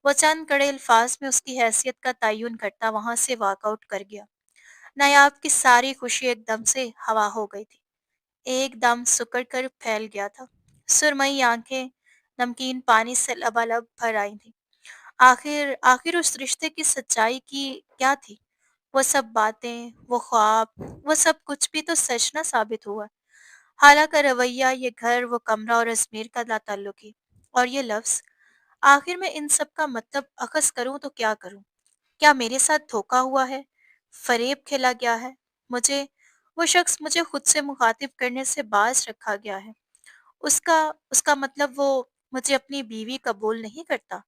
वो चंद कड़े अल्फाज में उसकी हैसियत का तयन करता वहां से वॉकआउट कर गया। नायाब की सारी खुशी एकदम से हवा हो गई थी, एकदम सुकड़ कर फैल गया था। सुरमई आंखें नमकीन पानी से लबालब भर आई थी। आखिर आखिर उस रिश्ते की सच्चाई की क्या थी? वो सब बातें, वो ख्वाब, वो सब कुछ भी तो सच ना साबित हुआ। हाला का रवैया, ये घर, वो कमरा और अजमेर का ताल्लुकी और ये लफ्ज। आखिर में इन सब का मतलब अखज़ करूं तो क्या करूं? क्या मेरे साथ धोखा हुआ है? फरेब खेला गया है? मुझे वो शख्स मुझे खुद से मुखातिब करने से बाज रखा गया है। उसका उसका मतलब वो मुझे अपनी बीवी कबूल नहीं करता।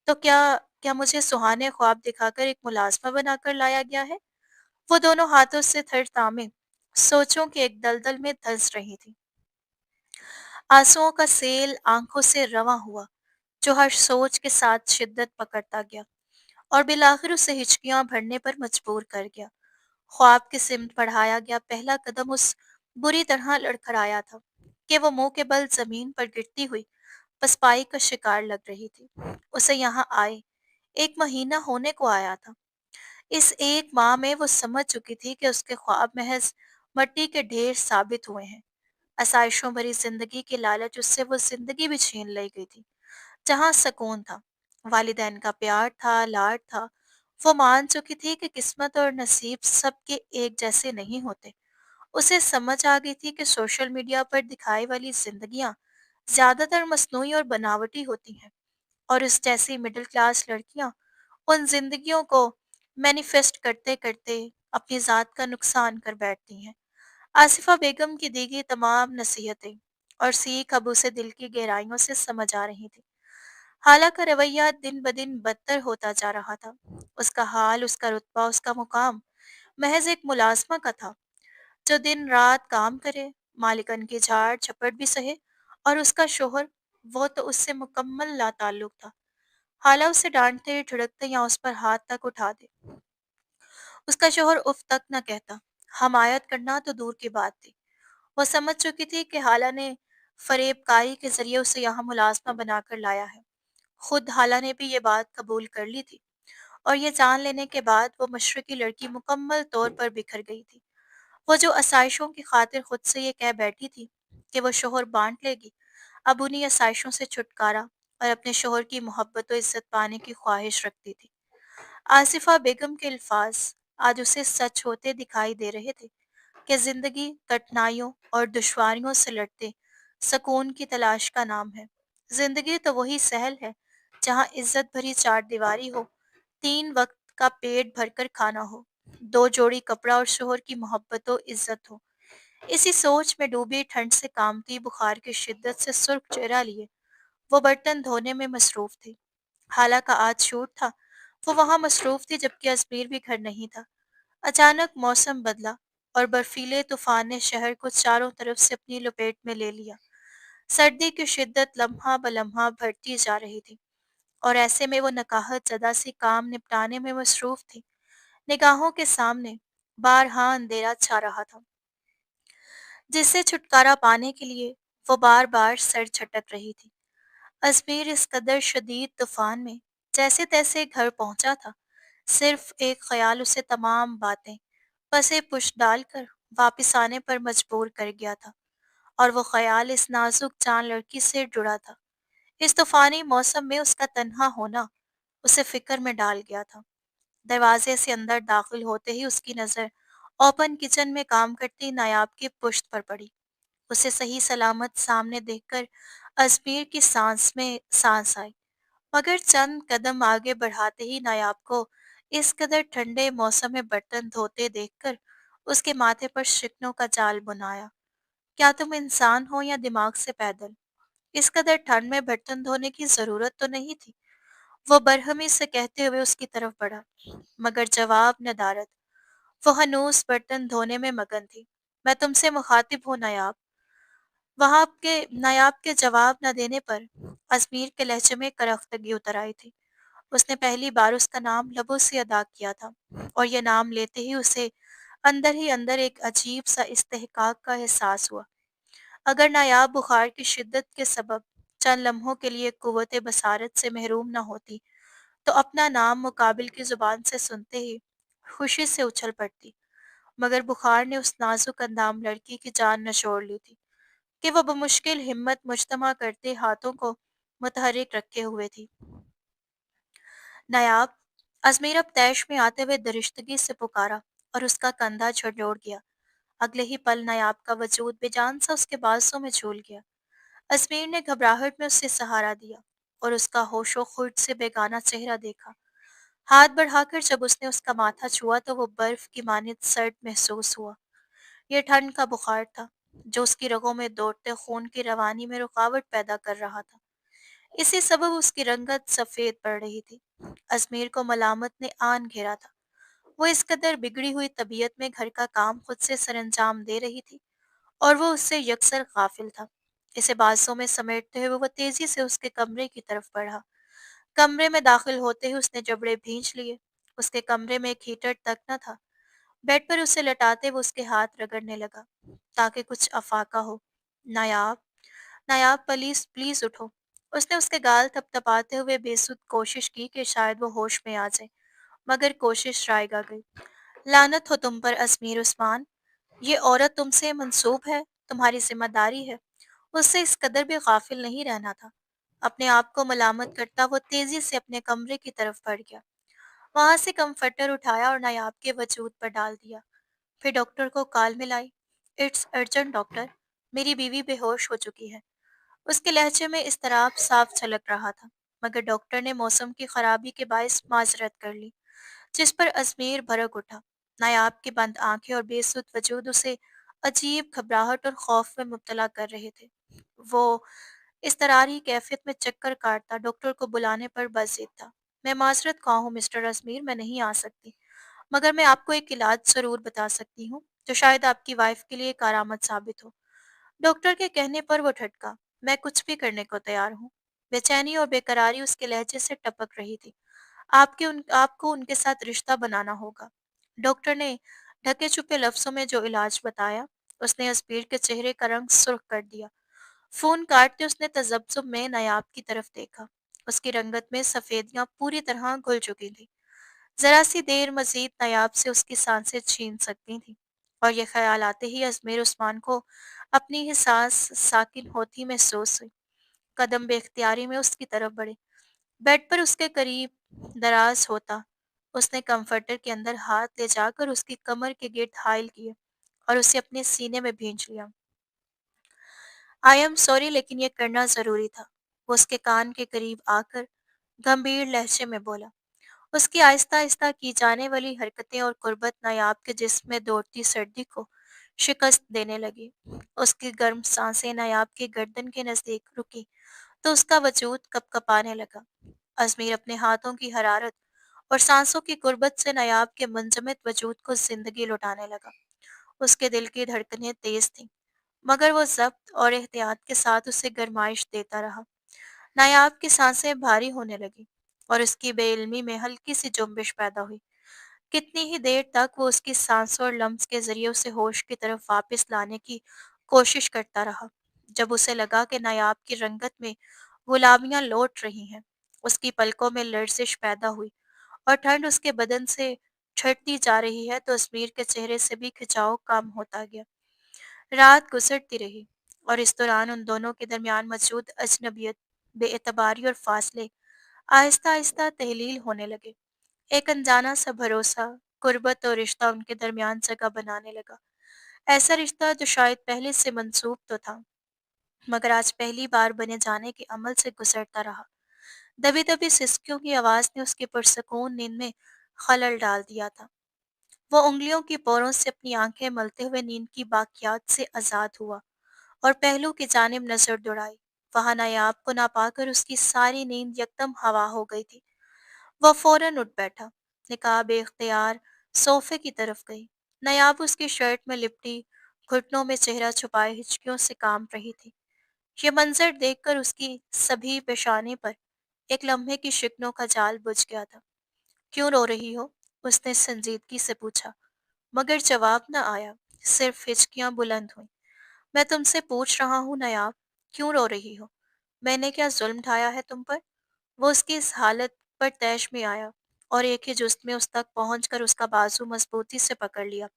तो क्या क्या मुझे सुहाने ख्वाब दिखाकर एक मुलाजमा बनाकर लाया गया है? वो दोनों हाथों से थर थामे सोचों के एक दलदल में धंस रही थी। आंसुओं का सेल आंखों से रवां हुआ, जो हर सोच के साथ शिद्दत पकड़ता गया और बिलाखिर उसे हिचकियां भरने पर मजबूर कर गया। ख्वाब की सिमत बढ़ाया गया पहला कदम उस बुरी तरह लड़खड़ाया था कि वो मुंह के बल जमीन पर गिरती हुई पसपाई का शिकार लग रही थी। उसे यहाँ आए 1 महीना होने को आया था। इस 1 माह में वो समझ चुकी थी कि उसके ख्वाब महज मट्टी के ढेर साबित हुए हैं। आसाइशों भरी जिंदगी की लालच उससे वो जिंदगी भी छीन ली गई थी जहाँ सुकून था, वालिदैन का प्यार था, लाड था। वो मान चुकी थी कि किस्मत और नसीब सबके एक जैसे नहीं होते। उसे समझ आ गई थी कि सोशल मीडिया पर दिखाई वाली जिंदगियां ज्यादातर मसनूई और बनावटी होती हैं, और उस जैसी मिडिल क्लास लड़कियां उन जिंदगियों को मैनिफेस्ट करते करते अपनी जात का नुकसान कर बैठती हैं। आसिफा बेगम की दी गई तमाम नसीहतें और सीख अब उसे दिल की गहराइयों से समझ आ रही थी। हाला का रवैया दिन ब दिन बदतर होता जा रहा था। उसका हाल, उसका रुतबा, उसका मुकाम महज एक मुलाजमा का था, जो दिन रात काम करे, मालिकन की झाड़ झपट भी सहे, और उसका शोहर, वो तो उससे मुकम्मल लाताल्लुक था। हाला उसे डांटते, झिड़कते या उस पर हाथ तक उठा दे, उसका शौहर उफ तक न कहता। हमायत करना तो दूर की बात थी। वो समझ चुकी थी कि हाला ने फरेबकारी के जरिए उसे यहाँ मुलाजमा बनाकर लाया है। खुद हाला ने भी ये बात कबूल कर ली थी, और ये जान लेने के बाद वो मशरकी लड़की मुकम्मल तौर पर बिखर गई थी। वो जो आसाइशों की खातिर खुद से ये कह बैठी थी कि वो शोहर बांट लेगी, अब उन्हीं आसाइशों से छुटकारा और अपने शोहर की मोहब्बत और इज्जत पाने की ख्वाहिश रखती थी। आसिफा बेगम के अल्फाज आज उसे सच होते दिखाई दे रहे थे कि जिंदगी कठिनाइयों और दुश्वारियों से लड़ते सुकून की तलाश का नाम है। जिंदगी तो वही सहल है जहाँ इज्जत भरी चार दीवारी हो, तीन वक्त का पेट भरकर खाना हो, दो जोड़ी कपड़ा और शोहर की मोहब्बत और इज्जत हो। इसी सोच में डूबी ठंड से कामती बुखार की शिद्दत से सुर्ख चेहरा लिए वो बर्तन धोने में मसरूफ थी। हाला का आज शूट था। वो वहां मसरूफ थी जबकि अजमेर भी घर नहीं था। अचानक मौसम बदला और बर्फीले तूफान ने शहर को चारों तरफ से अपनी लपेट में ले लिया। सर्दी की शिद्दत लम्हा ब लम्हा बढ़ती जा रही थी, और ऐसे में वो नकाहत जदा सी काम निपटाने में मसरूफ थी। निगाहों के सामने बारहा अंधेरा छा रहा था, जिससे छुटकारा पाने के लिए वो बार बार सर झटक रही थी। अजमेर इस कदर शदीद तूफान में जैसे तैसे घर पहुंचा था। सिर्फ एक ख्याल उसे तमाम बातें पसे पुश डालकर वापस आने पर मजबूर कर गया था, और वो ख्याल इस नाजुक जान लड़की से जुड़ा था। इस तूफानी मौसम में उसका तन्हा होना उसे फिक्र में डाल गया था। दरवाजे से अंदर दाखिल होते ही उसकी नज़र ओपन किचन में काम करती नायाब की पुश्त पर पड़ी। उसे सही सलामत सामने देखकर अजमेर की सांस में सांस आई, मगर चंद कदम आगे बढ़ाते ही नायाब को इस कदर ठंडे मौसम में बर्तन धोते देखकर उसके माथे पर शिकनों का जाल बुनाया। क्या तुम इंसान हो या दिमाग से पैदल? इस कदर ठंड में बर्तन धोने की जरूरत तो नहीं थी। वो बरहमी से कहते हुए उसकी तरफ बढ़ा, मगर जवाब नदारद। वो हनूस बर्तन धोने में मगन थी। मैं तुमसे मुखातिब हूँ नायाब। नायाब के जवाब न देने पर अजमीर के लहजे में करख्तगी उतर आई थी। उसने पहली बार उसका नाम लबों से अदा किया था, और यह नाम लेते ही अंदर एक अजीब सा इस्तेहकाक का एहसास हुआ। अगर नायाब बुखार की शिद्दत के सबब चंद लम्हों के लिए कुव्वत बसारत से महरूम न होती, तो अपना नाम मुकाबिल की जुबान से सुनते ही खुशी से उछल पड़ती। मगर बुखार ने उस नाजुक अंदाम लड़की की जान नचोड़ ली थी कि वह बमुश्किल हिम्मत मुजतमा करते हाथों को मुतहरिक रखे हुए थी। नायाब! अजमेर अब तैश में आते हुए दरिश्तगी से पुकारा, और उसका कंधा झकझोर गया। अगले ही पल नायाब का वजूद बेजान सा उसके बाजों में झूल गया। अजमेर ने घबराहट में उसे सहारा दिया और उसका होशो खुर्द से बेगाना चेहरा देखा। हाथ बढ़ाकर जब उसने उसका माथा छुआ तो वो बर्फ की मानित सर्द महसूस हुआ। यह ठंड का बुखार था जो उसकी रगों में दौड़ते खून की रवानी में रुकावट पैदा कर रहा था। इसी सबब उसकी रंगत सफेद पड़ रही थी। अजमेर को मलामत ने आन घेरा था। वो इस कदर बिगड़ी हुई तबीयत में घर का काम खुद से सरंजाम दे रही थी, और वो उससे यकसर गाफिल था। इसे बाजों में समेटते हुए वो तेजी से उसके कमरे की तरफ बढ़ा। कमरे में दाखिल होते ही उसने जबड़े भींच लिए। उसके कमरे में एक हीटर तक न था। बेड पर उसे लटाते वो उसके हाथ रगड़ने लगा ताकि कुछ अफाका हो। नायाब, नायाब, प्लीज प्लीज उठो। उसने उसके गाल थपथपाते हुए बेसुध कोशिश की कि शायद वो होश में आ जाए, मगर कोशिश रायगा गई। लानत हो तुम पर अजमीर उस्मान। ये औरत तुमसे मंसूब है, तुम्हारी जिम्मेदारी है। उससे इस कदर भी गाफिल नहीं रहना था। अपने आप को मलामत करता वो तेजी से अपने कमरे की तरफ बढ़ गया। वहां से कंफर्टर उठाया और नायाब के वजूद पर डाल दिया। फिर डॉक्टर को कॉल मिलाई। इट्स अर्जेंट डॉक्टर, मेरी बीवी बेहोश हो चुकी है। उसके लहजे में इस्तराब साफ झलक रहा था, मगर डॉक्टर ने मौसम की खराबी के बायस माजरत कर ली, जिस पर अजमेर भड़क उठा। नायाब की बंद आंखें और बेसुध वजूद उसे अजीब घबराहट और खौफ में मुब्तला कर रहे थे। वो इस्तरारी कैफियत में चक्कर काटता डॉक्टर को बुलाने पर बज़िद था। मैं माजरत खा हूँ मिस्टर अजमेर, मैं नहीं आ सकती, मगर मैं आपको एक इलाज ज़रूर बता सकती हूँ जो शायद आपकी वाइफ के लिए कारामद साबित हो। डॉक्टर के कहने पर वो ठटका। मैं कुछ भी करने को तैयार हूँ। बेचैनी और बेकरारी उसके लहजे से टपक रही थी। आपको उनके साथ रिश्ता बनाना होगा। डॉक्टर ने ढके छुपे लफ्जों में जो इलाज बताया, उसने असबीर के चेहरे का रंग सुर्ख कर दिया। फोन काटते उसने तजब्जुब में नायाब की तरफ देखा। उसकी रंगत में सफेदियां पूरी तरह घुल चुकी थी। जरा सी देर मजीद नायाब से उसकी सांसें छीन सकती थी, और यह ख्याल आते ही अजमेर उस्मान को अपनी ही सांस साकिन होती महसूस हुई। कदम बेख्तियारी में उसकी तरफ बढ़े। बेड पर उसके करीब दराज होता, उसने कंफर्टर के अंदर हाथ ले जाकर उसकी कमर के गिर्द हाइल किए और उसे अपने सीने में भींच लिया। आई एम सॉरी, लेकिन यह करना जरूरी था। वो उसके कान के करीब आकर गंभीर लहजे में बोला। उसकी आहिस्ता आहिस्ता की जाने वाली हरकतें और कुर्बत नायाब के जिस्म में दौड़ती सर्दी को शिकस्त देने लगी। उसकी गर्म सांसें नायाब की गर्दन के नजदीक रुकी तो उसका वजूद कपकपाने लगा। अजमेर अपने हाथों की हरारत और सांसों की गुर्बत से नायाब के मुंजमद वजूद को जिंदगी लौटाने लगा। उसके दिल की धड़कनें तेज थीं, मगर वो जब्त और एहतियात के साथ उसे गरमाइश देता रहा। नायाब की सांसें भारी होने लगी और उसकी बेइल्मी में हल्की सी जुम्बिश पैदा हुई। कितनी ही देर तक वो उसकी सांसों और लम्स के जरिए उसे होश की तरफ वापस लाने की कोशिश करता रहा। जब उसे लगा कि नायाब की रंगत में गुलाबियां लौट रही हैं, उसकी पलकों में लर्जिश पैदा हुई और ठंड उसके बदन से छटती जा रही है, तो अजमीर के चेहरे से भी खिंचाव कम होता गया। रात गुजरती रही और इस दौरान उन दोनों के दरमियान मौजूद अजनबियत, बेएतबारी और फासले आहिस्ता आहिस्ता तहलील होने लगे। एक अनजाना सा भरोसा, कुर्बत और रिश्ता उनके दरमियान जगह बनाने लगा। ऐसा रिश्ता जो शायद पहले से मंसूब तो था, मगर आज पहली बार बने जाने के अमल से गुजरता रहा। दबी दबी सिसकियों की आवाज ने उसकी पुरसकून नींद में खलल डाल दिया था। वो उंगलियों की पोरों से अपनी आंखें मलते हुए नींद की बाकियात से आजाद हुआ और पहलू की जानिब नजर दौड़ाई। वहां नायाब को ना पाकर उसकी सारी नींद यकदम हवा हो गई थी। वह फौरन उठ बैठा, निकाह बेख्तियार सोफे की तरफ गई। नायाब उसकी शर्ट में लिपटी, घुटनों में चेहरा छुपाए हिचकियों से काम रही थी। ये मंजर देखकर उसकी सभी पेशानी पर एक लम्हे की शिकनों का जाल बुझ गया था। क्यों रो रही हो? उसने संजीदगी से पूछा, मगर जवाब न आया। सिर्फ हिचकियां बुलंद हुई। मैं तुमसे पूछ रहा हूँ नायाब, क्यों रो रही हो? मैंने क्या जुल्म ढाया है तुम पर? वो उसकी इस हालत पर तैश में आया और एक ही जुस्त में उस तक पहुंचकर उसका बाजू मजबूती से पकड़ लिया।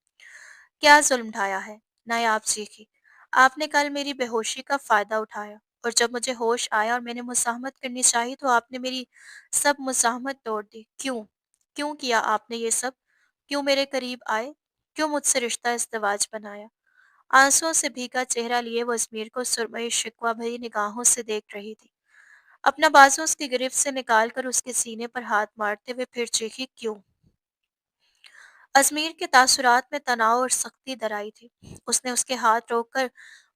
क्या जुल्म ढाया है? नायाब चीखी। आपने कल मेरी बेहोशी का फायदा उठाया, और जब मुझे होश आया और मैंने मुज़ाहमत करनी चाहिए तो आपने मेरी सब मुज़ाहमत तोड़ दी। क्यों? क्यों किया आपने ये सब? क्यों मेरे करीब आए? क्यों मुझसे रिश्ता इज़्दिवाज बनाया? आंसुओं से भीगा चेहरा लिए वो अजमीर को सुरमई शिकवा भरी निगाहों से देख रही थी। अपना बाजू उसकी गिरफ्त से निकालकर उसके सीने पर हाथ मारते हुए फिर चीखी, क्यों? अजमीर के तासुरात में तनाव और सख्ती दराई थी। उसने उसके हाथ रोककर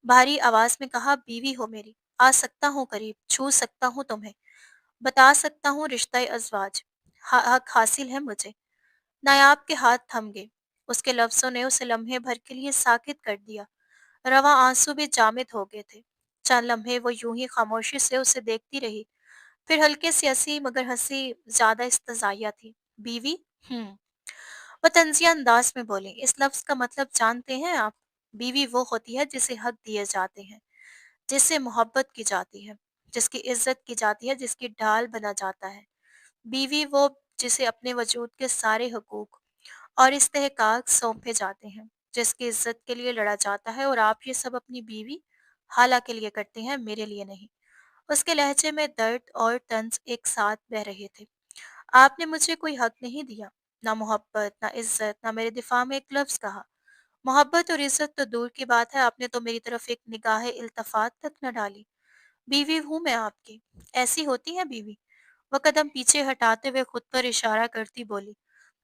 भारी आवाज में कहा, बीवी हो मेरी, आ सकता हूँ करीब, छू सकता हूँ तुम्हें, बता सकता हूँ रिश्ता अजवाज, हक हासिल है मुझे। नायाब के हाथ थम गए। उसके लफ्जों ने उसे लम्हे भर के लिए साकित कर दिया। रवा आंसू भी जामिद हो गए थे। चंद लम्हे वो यूं ही खामोशी से उसे देखती रही, फिर हल्के से हंसी, मगर हंसी ज्यादा इस्तजाइया थी। बीवी? हम्म। वो तंजिया अंदाज में बोली, इस लफ्ज का मतलब जानते हैं आप? बीवी वो होती है जिसे हक दिए जाते हैं, जिससे मोहब्बत की जाती है, जिसकी इज्जत की जाती है, जिसकी ढाल बना जाता है। बीवी वो जिसे अपने वजूद के सारे हकूक और इस्तेहकाक सौंपे जाते हैं, जिसकी इज्जत के लिए लड़ा जाता है, और आप ये सब अपनी बीवी हाला के लिए करते हैं, मेरे लिए नहीं। उसके लहजे में दर्द और तंज एक साथ बह रहे थे। आपने मुझे कोई हक नहीं दिया, ना मोहब्बत, ना इज्जत, ना मेरे दिफा में एक लफ्ज कहा। मोहब्बत और इज्जत तो दूर की बात है, आपने तो मेरी तरफ एक निगाह इल्तफात तक न डाली। बीवी हूं मैं आपकी, ऐसी होती है बीवी। वह कदम पीछे हटाते हुए खुद पर इशारा करती बोली,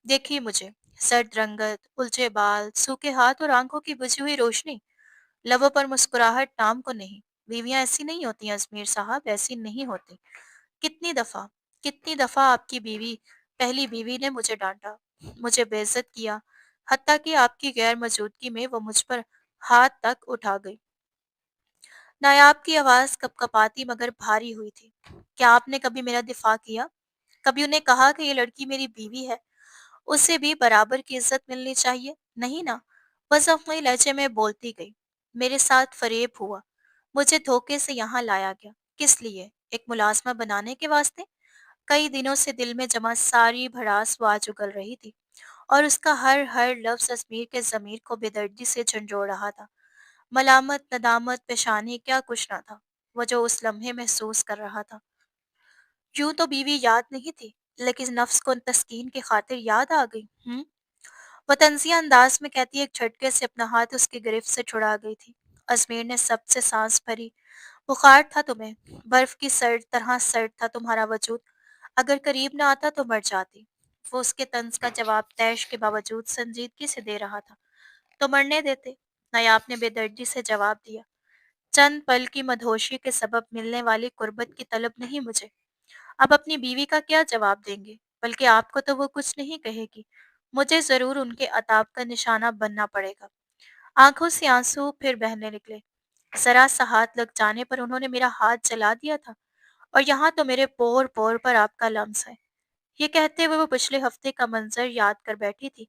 देखिए मुझे, सर्द रंगत, उलझे बाल, सूखे हाथ और आंखों की बुझी हुई रोशनी, लबों पर मुस्कुराहट, नाम को नहीं। बीवियां ऐसी नहीं होती अजमेर साहब, ऐसी नहीं होती। कितनी दफा, कितनी दफा आपकी बीवी, पहली बीवी ने मुझे डांटा, मुझे बेइज्जत किया, हत्ता कि आपकी गैर मौजूदगी में वो मुझ पर हाथ तक उठा गई। नायाब की आवाज कपकपाती मगर भारी हुई थी। क्या आपने कभी मेरा दिफा किया? कभी उन्हें कहा कि ये लड़की मेरी बीवी है? उसे भी बराबर की इज्जत मिलनी चाहिए, नहीं ना? वह जख्मी लहजे में बोलती गई। मेरे साथ फरेब हुआ, मुझे धोखे से यहाँ लाया गया। किस लिए? एक मुलाजमा बनाने के वास्ते? कई दिनों से दिल में जमा सारी भड़ास वो आज उगल रही थी, और उसका हर हर लफ्ज अजमीर के जमीर को बेदर्दी से झंझोड़ रहा था। मलामत, नदामत, पेशानी, क्या कुछ न था वो जो उस लम्हे महसूस कर रहा था। यूं तो बीवी याद नहीं थी, लेकिन नफ्स को तस्कीन की खातिर याद आ गई। वो तंजिया अंदाज में कहती एक झटके से अपना हाथ उसकी गिरफ्त से छुड़ा गई थी। अजमेर ने सबसे सांस भरी। बुखार था तुम्हें, बर्फ की सर्द तरह सर्द था तुम्हारा वजूद। अगर करीब न आता तो मर जाती। वो उसके तंज का जवाब तैश के बावजूद संजीदगी से दे रहा था। तो मरने देते। नायाब ने बेदर्दी से जवाब दिया। चंद पल की मदहोशी के सबब मिलने वाली कुर्बत की तलब नहीं मुझे। अब अपनी बीवी का क्या जवाब देंगे? बल्कि आपको तो वो कुछ नहीं कहेगी। मुझे जरूर उनके अताब का निशाना बनना पड़ेगा। आंखों से आंसू फिर बहने निकले। जरा सा हाथ लग जाने पर उन्होंने मेरा हाथ जला दिया था, और यहाँ तो मेरे पोर पोर पर आपका लम्स है। ये कहते हुए वो पिछले हफ्ते का मंजर याद कर बैठी थी।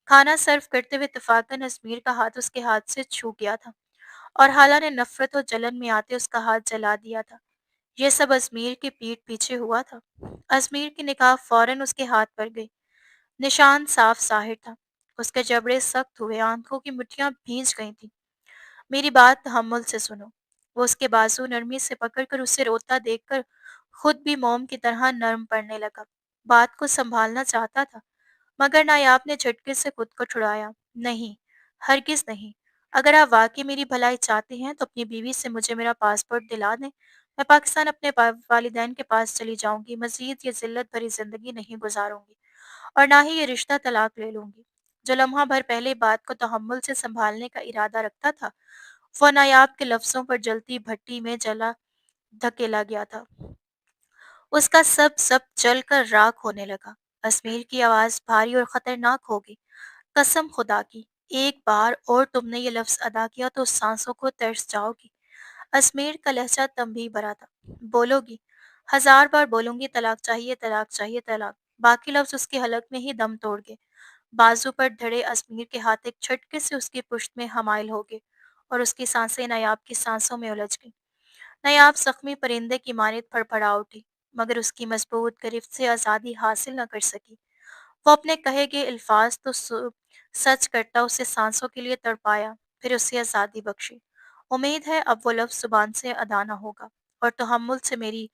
खाना सर्व करते हुए इत्तफाकन अजमीर का हाथ उसके हाथ से छू गया था, और हाला ने नफरत और जलन में आते उसका हाथ जला दिया था। ये सब अजमीर की पीठ पीछे हुआ था। अजमीर की निगाह फौरन उसके हाथ पर गई। निशान साफ जाहिर था। उसके जबड़े सख्त हुए, आंखों की मुठ्ठियां भींच गई थीं। मेरी बात तहम्मुल से सुनो। वो उसके बाजू नरमी से पकड़कर उसे रोता देखकर खुद भी मोम की तरह नरम पड़ने लगा। बात को संभालना चाहता था, मगर नायाब ने झटके से खुद को छुड़ाया। नहीं, हरगिज नहीं। अगर आप वाकई मेरी भलाई चाहते हैं तो अपनी बीवी से मुझे मेरा पासपोर्ट दिला दें। मैं पाकिस्तान अपने वालिदैन के पास चली जाऊंगी। मजीद ये जिल्लत भरी जिंदगी नहीं गुजारूंगी, और ना ही ये रिश्ता तलाक ले लूंगी। जो लम्हा भर पहले बात को तहम्मुल से संभालने का इरादा रखता था, वो नायाब के लफ्जों पर जलती भट्टी में जला धकेला गया था। उसका सब सब जलकर राख होने लगा। अजमेर की आवाज भारी और खतरनाक होगी। कसम खुदा की, एक बार और तुमने ये लफ्ज अदा किया तो सांसों को तरस जाओगी। अजमेर का लहजा तंबी भरा था। बोलोगी? 1000 बार बोलूंगी, तलाक चाहिए, तलाक चाहिए, तलाक। बाकी लफ्ज उसके हलक में ही दम तोड़ गए। बाजू पर धड़े अजमेर के हाथ एक झटके से उसकी पुश्त में हमायल हो गए, और उसकी सांसें नायाब की सांसों में उलझ गईं। नायाब जख्मी परिंदे की मानित फड़फड़ा उठी, मगर उसकी मजबूत गिरफ्त से आज़ादी हासिल न कर सकी। वो अपने कहे गए अल्फाज तो सच करता उसे सांसों के लिए तड़पाया, फिर उसे आज़ादी बख्शी। उम्मीद है अब वो लफ्ज जुबान से अदा न होगा, और तहम्मुल से मेरी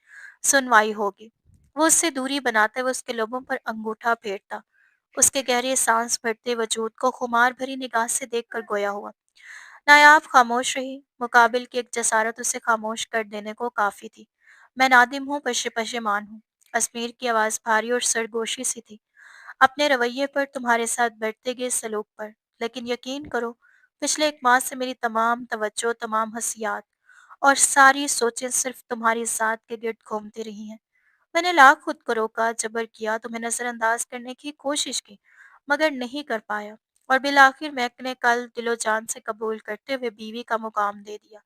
सुनवाई होगी। वो उससे दूरी बनाते हुए उसके लबों पर अंगूठा फेरता, उसके गहरे सांस भरते वजूद को खुमार भरी निगाह से देखकर गोया हुआ। नायाब खामोश रही। मुकाबिल की एक जसारत उसे खामोश कर देने को काफी थी। मैं नादिम हूँ, पशेमान हूँ। अजमेर की आवाज भारी और सरगोशी सी थी। अपने रवैये पर, तुम्हारे साथ बढ़ते गए सलूक पर। लेकिन यकीन करो, पिछले 1 माह से मेरी तमाम तवज्जो, तमाम हसियात और सारी सोचें सिर्फ तुम्हारी ज़ात के गिर्द घूमती रही हैं। मैंने लाख खुद को रोका, जबर किया, तुम्हें नज़रअंदाज करने की कोशिश की, मगर नहीं कर पाया। और बिलाखिर मैंने कल दिलो जान से कबूल करते हुए बीवी का मुकाम दे दिया,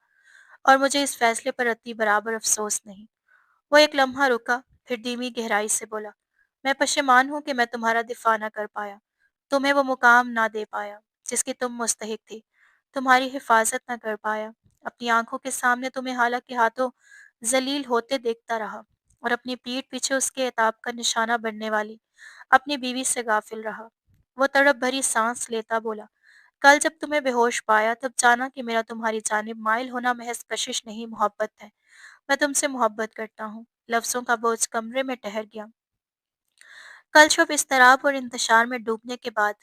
और मुझे इस फैसले पर रत्ती बराबर अफसोस नहीं। वो एक लम्हा रुका, फिर धीमी गहराई से बोला। मैं पशेमान हूँ कि मैं तुम्हारा दिफा न कर पाया, तुम्हें वो मुकाम ना दे पाया जिसकी तुम मुस्तहिक थी, तुम्हारी हिफाजत न कर पाया। अपनी आंखों के सामने तुम्हें हालांकि हाथों जलील होते देखता रहा, और अपनी पीठ पीछे उसके एताब का निशाना बनने वाली अपनी बीवी से गाफिल रहा। वो तड़प भरी सांस लेता बोला। कल जब तुम्हें बेहोश पाया तब जाना कि मेरा तुम्हारी जानिब माइल होना महज कशिश नहीं, मोहब्बत है। मैं तुमसे मोहब्बत करता हूँ। लफ्जों का बोझ कमरे में ठहर गया। कल शुभ इस्तराब और इंतशार में डूबने के बाद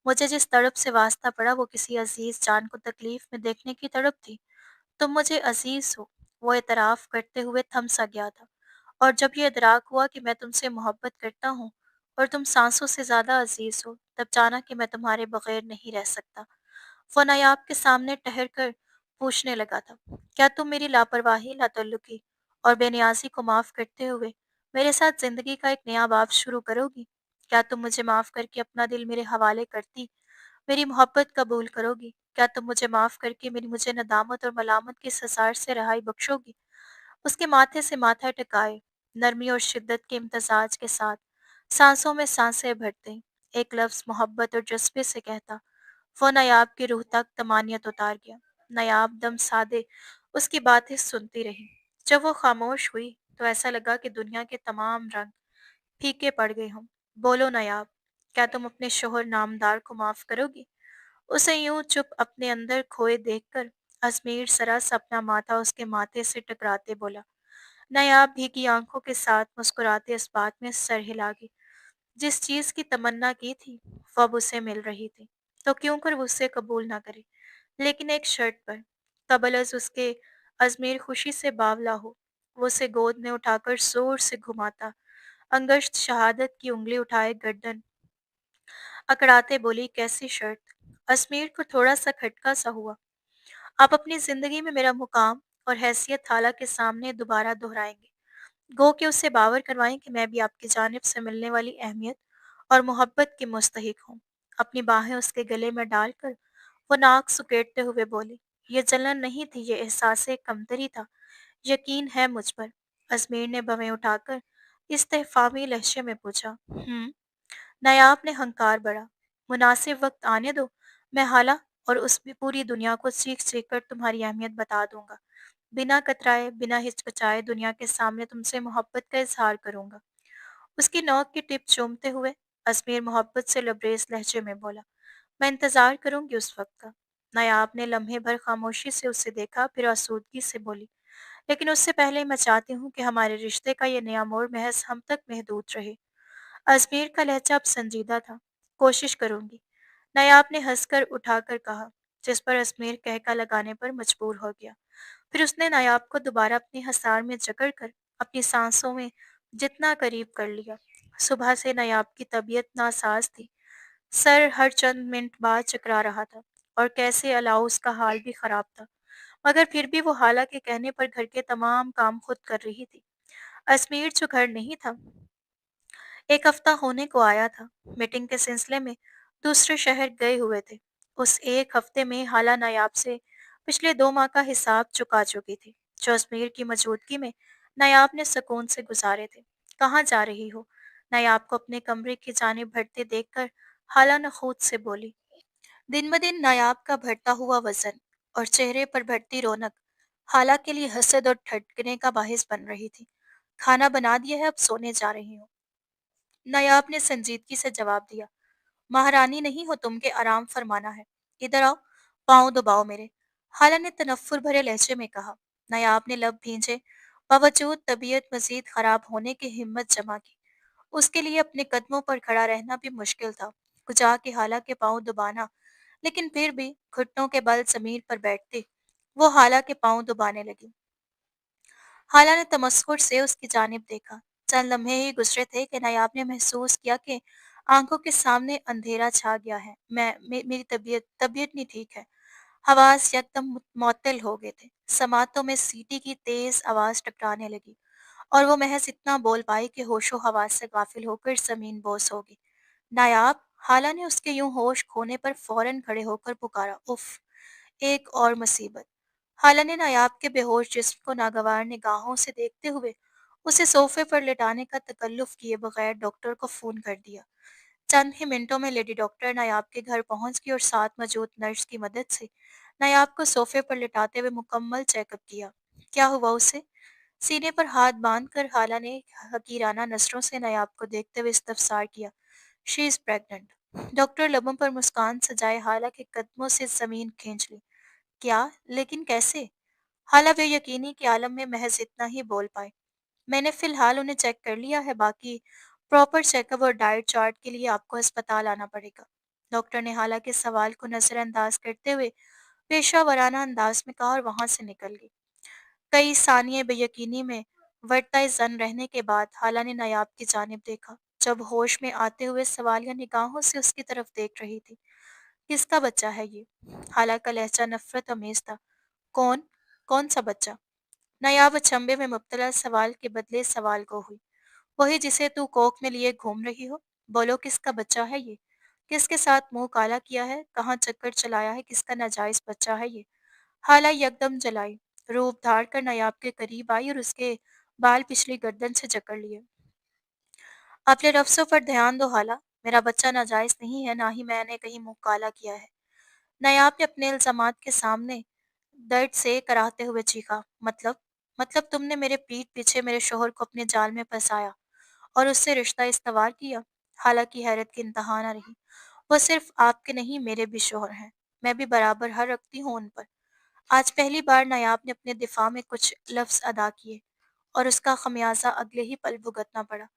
मुझे जिस तड़प से वास्ता पड़ा वो किसी अजीज जान को तकलीफ में देखने की तड़प थी। तुम मुझे अजीज हो, वो एतराफ करते हुए थम सा गया था। और जब ये इदराक हुआ कि मैं तुमसे मोहब्बत करता हूँ और तुम सांसों से ज्यादा अजीज हो, तब जाना कि मैं तुम्हारे बगैर नहीं रह सकता। वो नायाब के सामने ठहर कर पूछने लगा था, क्या तुम मेरी लापरवाही, लातल्लुकी और बेनियाजी को माफ करते हुए मेरे साथ जिंदगी का एक नया बाब शुरू करोगी? क्या तुम मुझे माफ करके अपना दिल मेरे हवाले करती मेरी मोहब्बत कबूल करोगी? क्या तुम मुझे माफ करके मेरी मुझे नदामत और मलामत की ससार से रहाई बख्शोगी? उसके माथे से माथा टिकाए, नरमी और शिद्दत के इम्तजाज के साथ सांसों में सांसें भरते एक लफ्ज़ मोहब्बत और जज़्बे से कहता, वो नायाब की रूह तक तमानियत उतार गया। नायाब दम साधे उसकी बातें सुनती रही। जब वो खामोश हुई तो ऐसा लगा कि दुनिया के तमाम रंग फीके पड़ गए हों। बोलो नायाब, क्या तुम अपने शोहर नामदार को माफ़ करोगी? उसे यूं चुप अपने अंदर खोए देखकर अजमेर सरस अपना माथा उसके माथे से टकराते बोला। नायाब भीगी आंखों के साथ मुस्कुराते इस बात में सर हिला गई। जिस चीज की तमन्ना की थी वो अब उसे मिल रही थी, तो क्यों कर वो उसे कबूल ना करे, लेकिन एक शर्त पर। कबलज उसके अजमेर खुशी से बावला हो, वो उसे गोद में उठाकर जोर से घुमाता, अंगश्त शहादत की उंगली उठाए गर्दन अकड़ाते बोली, कैसी शर्त? अजमेर को थोड़ा सा खटका सा हुआ। आप अपनी जिंदगी में मेरा मुकाम और हैसियत थाला के सामने दोबारा दोहराएंगे। गो के उससे बावर करवाएं कि मैं भी आपकी जानिब से मिलने वाली अहमियत और मोहब्बत की मुस्तहिक हूँ। अपनी बाहें उसके गले में डालकर वो नाक सुकेटते हुए बोली, ये जलन नहीं थी, ये एहसास कमतरी था। यकीन है मुझ पर। अजमेर ने भवें उठाकर इस्तेफामी लहजे में पूछा। नायाब ने हंकार बढ़ा। मुनासिब वक्त आने दो, मैं हाला और उस पूरी दुनिया को चीख चीख कर तुम्हारी अहमियत बता दूंगा। बिना कतराए, बिना हिचकिचाए दुनिया के सामने तुमसे मोहब्बत का इजहार करूंगा। उसकी नोक की टिप चूमते हुए अजमेर मोहब्बत से लबरेज लहजे में बोला, मैं इंतजार करूंगी उस वक्त का। नायाब ने लम्हे भर खामोशी से उसे देखा, फिर आसूदगी से बोली, लेकिन उससे पहले मैं चाहती हूँ कि हमारे रिश्ते का ये नया मोड़ महज हम तक महदूद रहे। अजमेर का लहजा अब संजीदा था। कोशिश करूंगी, नायाब ने हंसकर उठाकर कहा, जिस पर अजमेर कहका लगाने पर मजबूर हो गया। फिर उसने नायाब को दोबारा अपनी हसार में जकड़कर अपनी सांसों में जितना करीब कर लिया। सुबह से नायाब की तबीयत नासाज थी। सर हर चंद मिनट बाद चकरा रहा था और कैसे अलाउ उसका हाल भी खराब था, मगर फिर भी वो हाला के कहने पर घर के तमाम काम खुद कर रही थी। अजमेर जो घर नहीं था, एक हफ्ता होने को आया था, मीटिंग के सिलसिले में दूसरे शहर गए हुए थे। उस एक हफ्ते में हाला नायाब से पिछले 2 माह का हिसाब चुका चुकी थी, जो अजमेर की मौजूदगी में नायाब ने सुकून से गुजारे थे। कहाँ जा रही हो? नायाब को अपने कमरे की जानिब बढ़ते देखकर हाला नखूद से बोली। दिन ब दिन नायाब का बढ़ता हुआ वजन और चेहरे पर बढ़ती रौनक हाला के लिए हसद और ठटकने का बाहिस बन रही थी। खाना बना दिया है, अब सोने जा रही हूँ, नायाब ने संजीदगी से जवाब दिया। महारानी नहीं हो तुम के आराम फरमाना है। इधर आओ, पाँव दबाओ मेरे, हाला ने तनफ्फुर भरे लहजे में कहा। नायाब ने लब भींचे बावजूद तबीयत मजीद खराब होने की हिम्मत जमा की। उसके लिए अपने कदमों पर खड़ा रहना भी मुश्किल था, कुचा के हाला के पाँव दबाना, लेकिन फिर भी घुटनों के बल जमीन पर बैठते वो हाला के पाँव दबाने लगी। हाला ने तमस्कुर से उसकी जानिब देखा। चंद लम्हे ही गुजरे थे कि नायाब ने महसूस किया कि आंखों के सामने अंधेरा छा गया है। मेरी तबीयत तबीयत नहीं ठीक है। हवास यकदम मुअत्तल हो गए थे। समातों में सीटी की तेज आवाज टकराने लगी और वो महज इतना बोल पाई कि होशो हवास से गाफिल होकर जमीन बोस हो गई। नायाब, हाला ने उसके यूं होश खोने पर फौरन खड़े होकर पुकारा, उफ! एक और मुसीबत। हाला ने नायाब के बेहोश जिस्म को नागवार निगाहों से देखते हुए उसे सोफे पर लेटाने का तकल्लुफ किए बगैर डॉक्टर को फोन कर दिया। चंद ही मिनटों में लेडी डॉक्टर नायाब के घर पहुंच गई और साथ मौजूद नर्स की मदद से नायाब को सोफे पर लेटाते हुए मुकम्मल चेकअप किया। क्या हुआ उसे? सीने पर हाथ बांधकर हाला ने हकीराना नजरों से नायाब को देखते हुए इस्तफसार किया। She is pregnant. डॉक्टर लबों पर मुस्कान सजाए हाला के कदमों से जमीन खींच ली। क्या? लेकिन कैसे? हाला बेयकीनी के आलम में महज इतना ही बोल पाए। मैंने फिलहाल उन्हें चेक कर लिया है, बाकी प्रॉपर चेकअप और डाइट चार्ट के लिए आपको अस्पताल आना पड़ेगा। डॉक्टर ने हाला के सवाल को नजरअंदाज करते हुए पेशा वराना अंदाज में कहा और वहां से निकल गई। कई सानिये बेयकीनी में वर्ताए जन रहने के बाद हाला ने नायाब की जानिब देखा, जब होश में आते हुए सवालिया निगाहों से उसकी तरफ देख रही थी। किसका बच्चा है ये? हाला का लहजा नफरत अमेज था। कौन? कौन सा बच्चा? नायाब अचंभे में मुब्तला सवाल के बदले सवाल को हुई। वही जिसे तू कोख में लिए घूम रही हो। बोलो, किसका बच्चा है ये? किसके साथ मुंह काला किया है? कहाँ चक्कर चलाया है? किसका नाजायज बच्चा है ये? हाला यकदम जलाई, रूप धार कर नायाब के करीब आई और उसके बाल पिछली गर्दन से जकड़ लिए। अपने लफ्जों पर ध्यान दो हाला, मेरा बच्चा नाजायज़ नहीं है, ना ही मैंने कहीं मुँह काला किया है। नायाब ने अपने इल्ज़ामात के सामने दर्द से कराहते हुए चीखा, मतलब? मतलब तुमने मेरे पीठ पीछे मेरे शौहर को अपने जाल में फँसाया और उससे रिश्ता इस्तवार किया? हालाँकि हैरत की इंतहा न रही। वो सिर्फ़ आपके नहीं, मेरे भी शौहर हैं। मैं भी बराबर हक़ रखती हूँ उन पर। आज पहली बार नायाब ने अपने दिफ़ा में कुछ लफ्ज़ अदा किए और उसका ख़मियाज़ा अगले ही पल भुगतना पड़ा।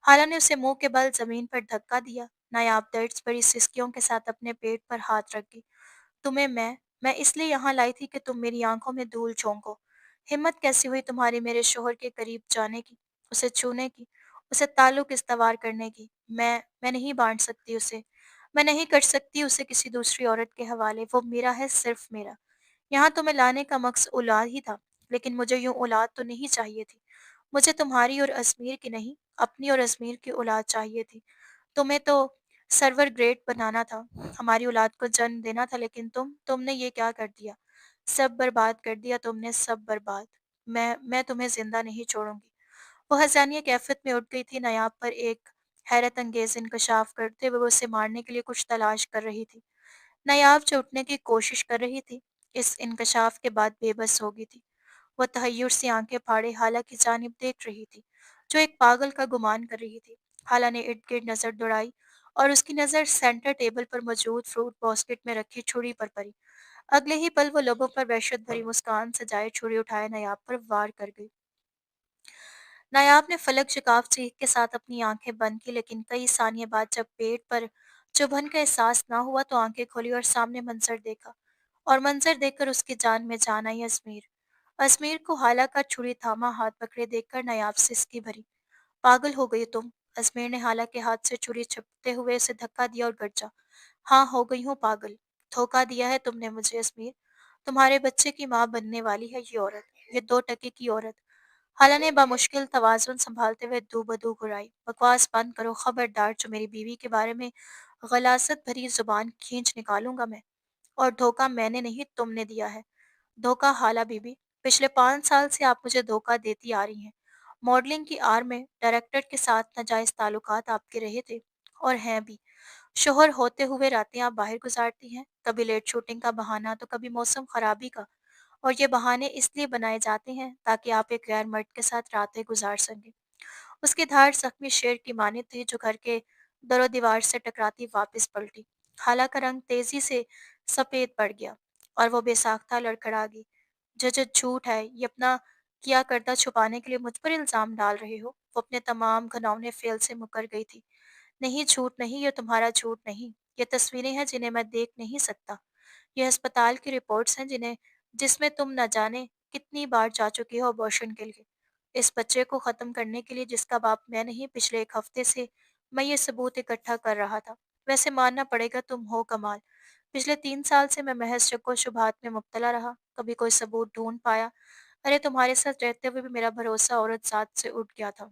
हाला ने उसे मुँह के बल ज़मीन पर धक्का दिया। नायाब दर्द भरी सिसकियों के साथ अपने पेट पर हाथ रख गई। तुम्हें मैं इसलिए यहाँ लाई थी कि तुम मेरी आँखों में धूल झोंको। हिम्मत कैसे हुई तुम्हारी मेरे शौहर के करीब जाने की, उसे छूने की, उसे ताल्लुक इस्तवार करने की? मैं नहीं बाँट सकती उसे। मैं नहीं कर सकती उसे किसी दूसरी औरत के हवाले। वो मेरा है, सिर्फ़ मेरा। यहाँ तुम्हें लाने का मकसद औलाद ही था, लेकिन मुझे यूँ औलाद तो नहीं चाहिए थी। मुझे तुम्हारी और अज़मीर की नहीं, अपनी और अज़मीर की औलाद चाहिए थी। तुम्हें तो सर्वर ग्रेड बनाना था, हमारी औलाद को जन्म देना था, लेकिन तुमने ये क्या कर दिया? सब बर्बाद कर दिया तुमने, सब बर्बाद। मैं तुम्हें ज़िंदा नहीं छोड़ूँगी। वो हज़ानिया कैफ़ियत में उठ गई थी। नायाब पर एक हैरत अंगेज़ इंकशाफ़ करते हुए वो उसे मारने के लिए कुछ तलाश कर रही थी। नायाब जो उठने की कोशिश कर रही थी, इस इंकशाफ़ के बाद बेबस हो गई थी। वो तहय्युर से आंखें फाड़े हाला की जानिब देख रही थी, जो एक पागल का गुमान कर रही थी। हाला ने इर्द-गिर्द नज़र दौड़ाई और उसकी नज़र सेंटर टेबल पर मौजूद फ्रूट बास्केट में रखी छुरी पर पड़ी। अगले ही पल वो लबों पर वहशत भरी मुस्कान सजाए छुरी उठाए नायाब पर वार कर गई। नायाब ने फलक शिकाफ चीख के साथ अपनी आंखें बंद की, लेकिन कई सानिये बाद जब पेट पर चुभन का एहसास ना हुआ तो आंखें खोली और सामने मंजर देखा। और मंजर देखकर उसकी जान में जान आई। अजमेर अजमेर को हाला का छुरी थामा हाथ पकड़े देखकर नायाब सिसकी भरी। पागल हो गई तुम? अजमेर ने हाला के हाथ से छुरी छिपते हुए उसे धक्का दिया और गरजा। हाँ, हो गई हूँ पागल। धोखा दिया है तुमने मुझे अजमेर। तुम्हारे बच्चे की माँ बनने वाली है ये औरत, ये 2 टके की औरत। हाला ने बामुश्किल तवाज़ुन संभालते हुए दो-बदू घुराई। बकवास बंद करो, खबरदार, जो मेरी बीवी के बारे में गलासत भरी ज़ुबान खींच निकालूँगा मैं। और धोखा मैंने नहीं, तुमने दिया है। धोखा हाला बीबी, पिछले 5 साल से आप मुझे धोखा देती आ रही हैं। मॉडलिंग की आड़ में डायरेक्टर के साथ नाजायज़ ताल्लुकात आपके रहे थे और हैं भी। शौहर होते हुए रातें आप बाहर गुज़ारती हैं, कभी लेट शूटिंग का बहाना तो कभी मौसम खराबी का। और ये बहाने इसलिए बनाए जाते हैं ताकि आप एक गैर मर्द के साथ रातें गुजार सकें। उसकी धार जख्मी शेर की मानित थी जो घर के दरो दीवार से टकराती वापस पलटी। खाला का रंग तेजी से सफेद पड़ गया और वो बेसाख्ता लड़खड़ा गई। जो झूठ है, ये अपना किया करता छुपाने के लिए मुझ पर इल्जाम डाल रहे हो? वो अपने तमाम घिनौने फेल से मुकर गई थी। नहीं, झूठ नहीं, ये तुम्हारा झूठ नहीं, ये तस्वीरें हैं जिन्हें मैं देख नहीं सकता। ये अस्पताल की रिपोर्ट्स हैं जिसमें तुम न जाने कितनी बार जा चुकी हो अबॉर्शन के लिए। इस बच्चे को ख़त्म करने के लिए जिसका बाप मैं नहीं, पिछले 1 हफ्ते से मैं ये सबूत इकट्ठा कर रहा था। वैसे मानना पड़ेगा तुम हो कमाल। पिछले 3 साल से मैं महज़ शक व शुबहात में मुब्तला रहा, कभी कोई सबूत ढूँढ पाया। अरे तुम्हारे साथ रहते हुए भी मेरा भरोसा औरत ज़ात से उठ गया था।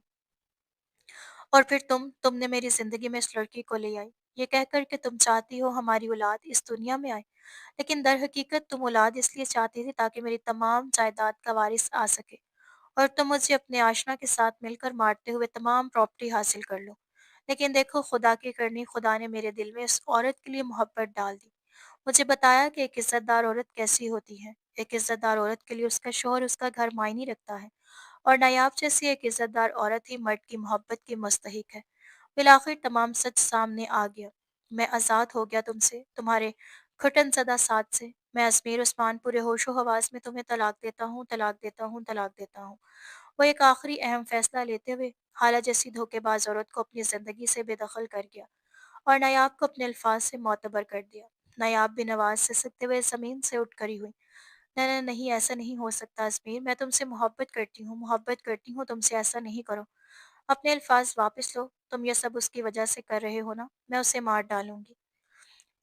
और फिर तुमने मेरी ज़िंदगी में इस लड़की को ले आई, ये कहकर कि तुम चाहती हो हमारी औलाद इस दुनिया में आए। लेकिन दर हकीकत तुम औलाद इसलिए चाहती थी ताकि मेरी तमाम जायदाद का वारिस आ सके और तुम मुझे अपने आशना के साथ मिलकर मारते हुए तमाम प्रॉपर्टी हासिल कर लो। लेकिन देखो, खुदा की करनी, खुदा ने मेरे दिल में इस औरत के लिए मोहब्बत डाल दी। मुझे बताया कि एक इज़्ज़तदार औरत कैसी होती है। एक इज़्ज़तदार औरत के लिए उसका शौहर, उसका घर मायने रखता है और नायाब जैसी एक इज़्ज़तदार औरत ही मर्द की मोहब्बत की मुस्तहिक है। बिलाखिर तमाम सच सामने आ गया। मैं आज़ाद हो गया तुमसे, तुम्हारे घुटन ज़दा साथ से। मैं अज़मीर उस्मान पूरे होशो हवास में तुम्हें तलाक देता हूँ, तलाक देता हूँ, तलाक देता हूँ। वो एक आखिरी अहम फैसला लेते हुए हाला जैसी धोखेबाज औरत को अपनी ज़िंदगी से बेदखल कर गया और नायाब को अपने अल्फाज से मोतबर कर दिया। नायाब बिन आवाज़ सिसकते हुए ज़मीन से उठ खड़ी हुई। नहीं, ऐसा नहीं हो सकता अज़मीर, मैं तुमसे मोहब्बत करती हूँ तुमसे, ऐसा नहीं करो। अपने अल्फाज वापस लो, तुम ये सब उसकी वजह से कर रहे हो ना, मैं उसे मार डालूँगी।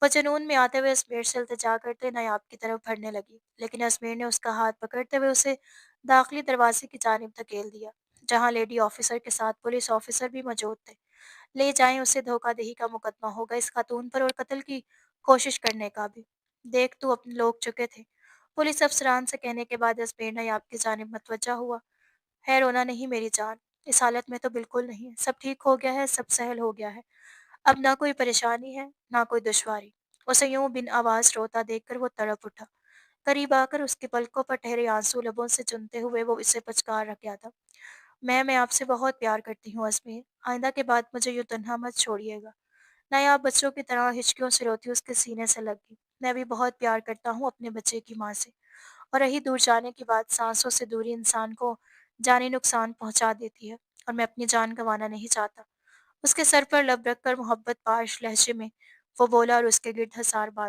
वो जुनून में आते हुए अजमेर से इल्तिजा करते नायाब की तरफ बढ़ने लगी, लेकिन अजमेर ने उसका हाथ पकड़ते हुए उसे दाखिली दरवाजे की जानिब धकेल दिया, जहाँ लेडी ऑफिसर के साथ पुलिस ऑफिसर भी मौजूद थे। ले जाएं उसे, धोखाधही का मुकदमा होगा इस खातून पर और कत्ल की कोशिश करने का भी। देख, तू अपने लोग चुके थे। पुलिस अफसरान से कहने के बाद अजमेर नायाब की जानिब मतवज्जा हुआ। है रोना नहीं मेरी जान, इस हालत में तो बिल्कुल नहीं, सब ठीक हो गया है, सब सहल हो गया है। اب نہ کوئی پریشانی ہے، نہ کوئی دشواری۔ اسے یوں بن آواز روتا دیکھ کر وہ تڑپ اٹھا۔ قریب آ کر اس کے پلکوں پر ٹھہرے آنسو لبوں سے چنتے ہوئے وہ اسے پچکار گیا تھا۔ میں آپ سے بہت پیار کرتی ہوں ازمیر، آئندہ کے بعد مجھے یوں تنہا مت چھوڑیے گا۔ نایاب بچوں کی طرح ہچکیوں سے روتی اس کے سینے سے لگ گئی۔ میں بھی بہت پیار کرتا ہوں اپنے بچے کی ماں سے، اور رہی دور جانے کی بات، سانسوں سے دوری انسان کو جانی نقصان پہنچا دیتی ہے، اور میں اپنی جان گنوانا نہیں چاہتا۔ اس کے سر پر لب رکھ کر محبت پاش لہجے میں وہ بولا اور اس کے گرد حصار بات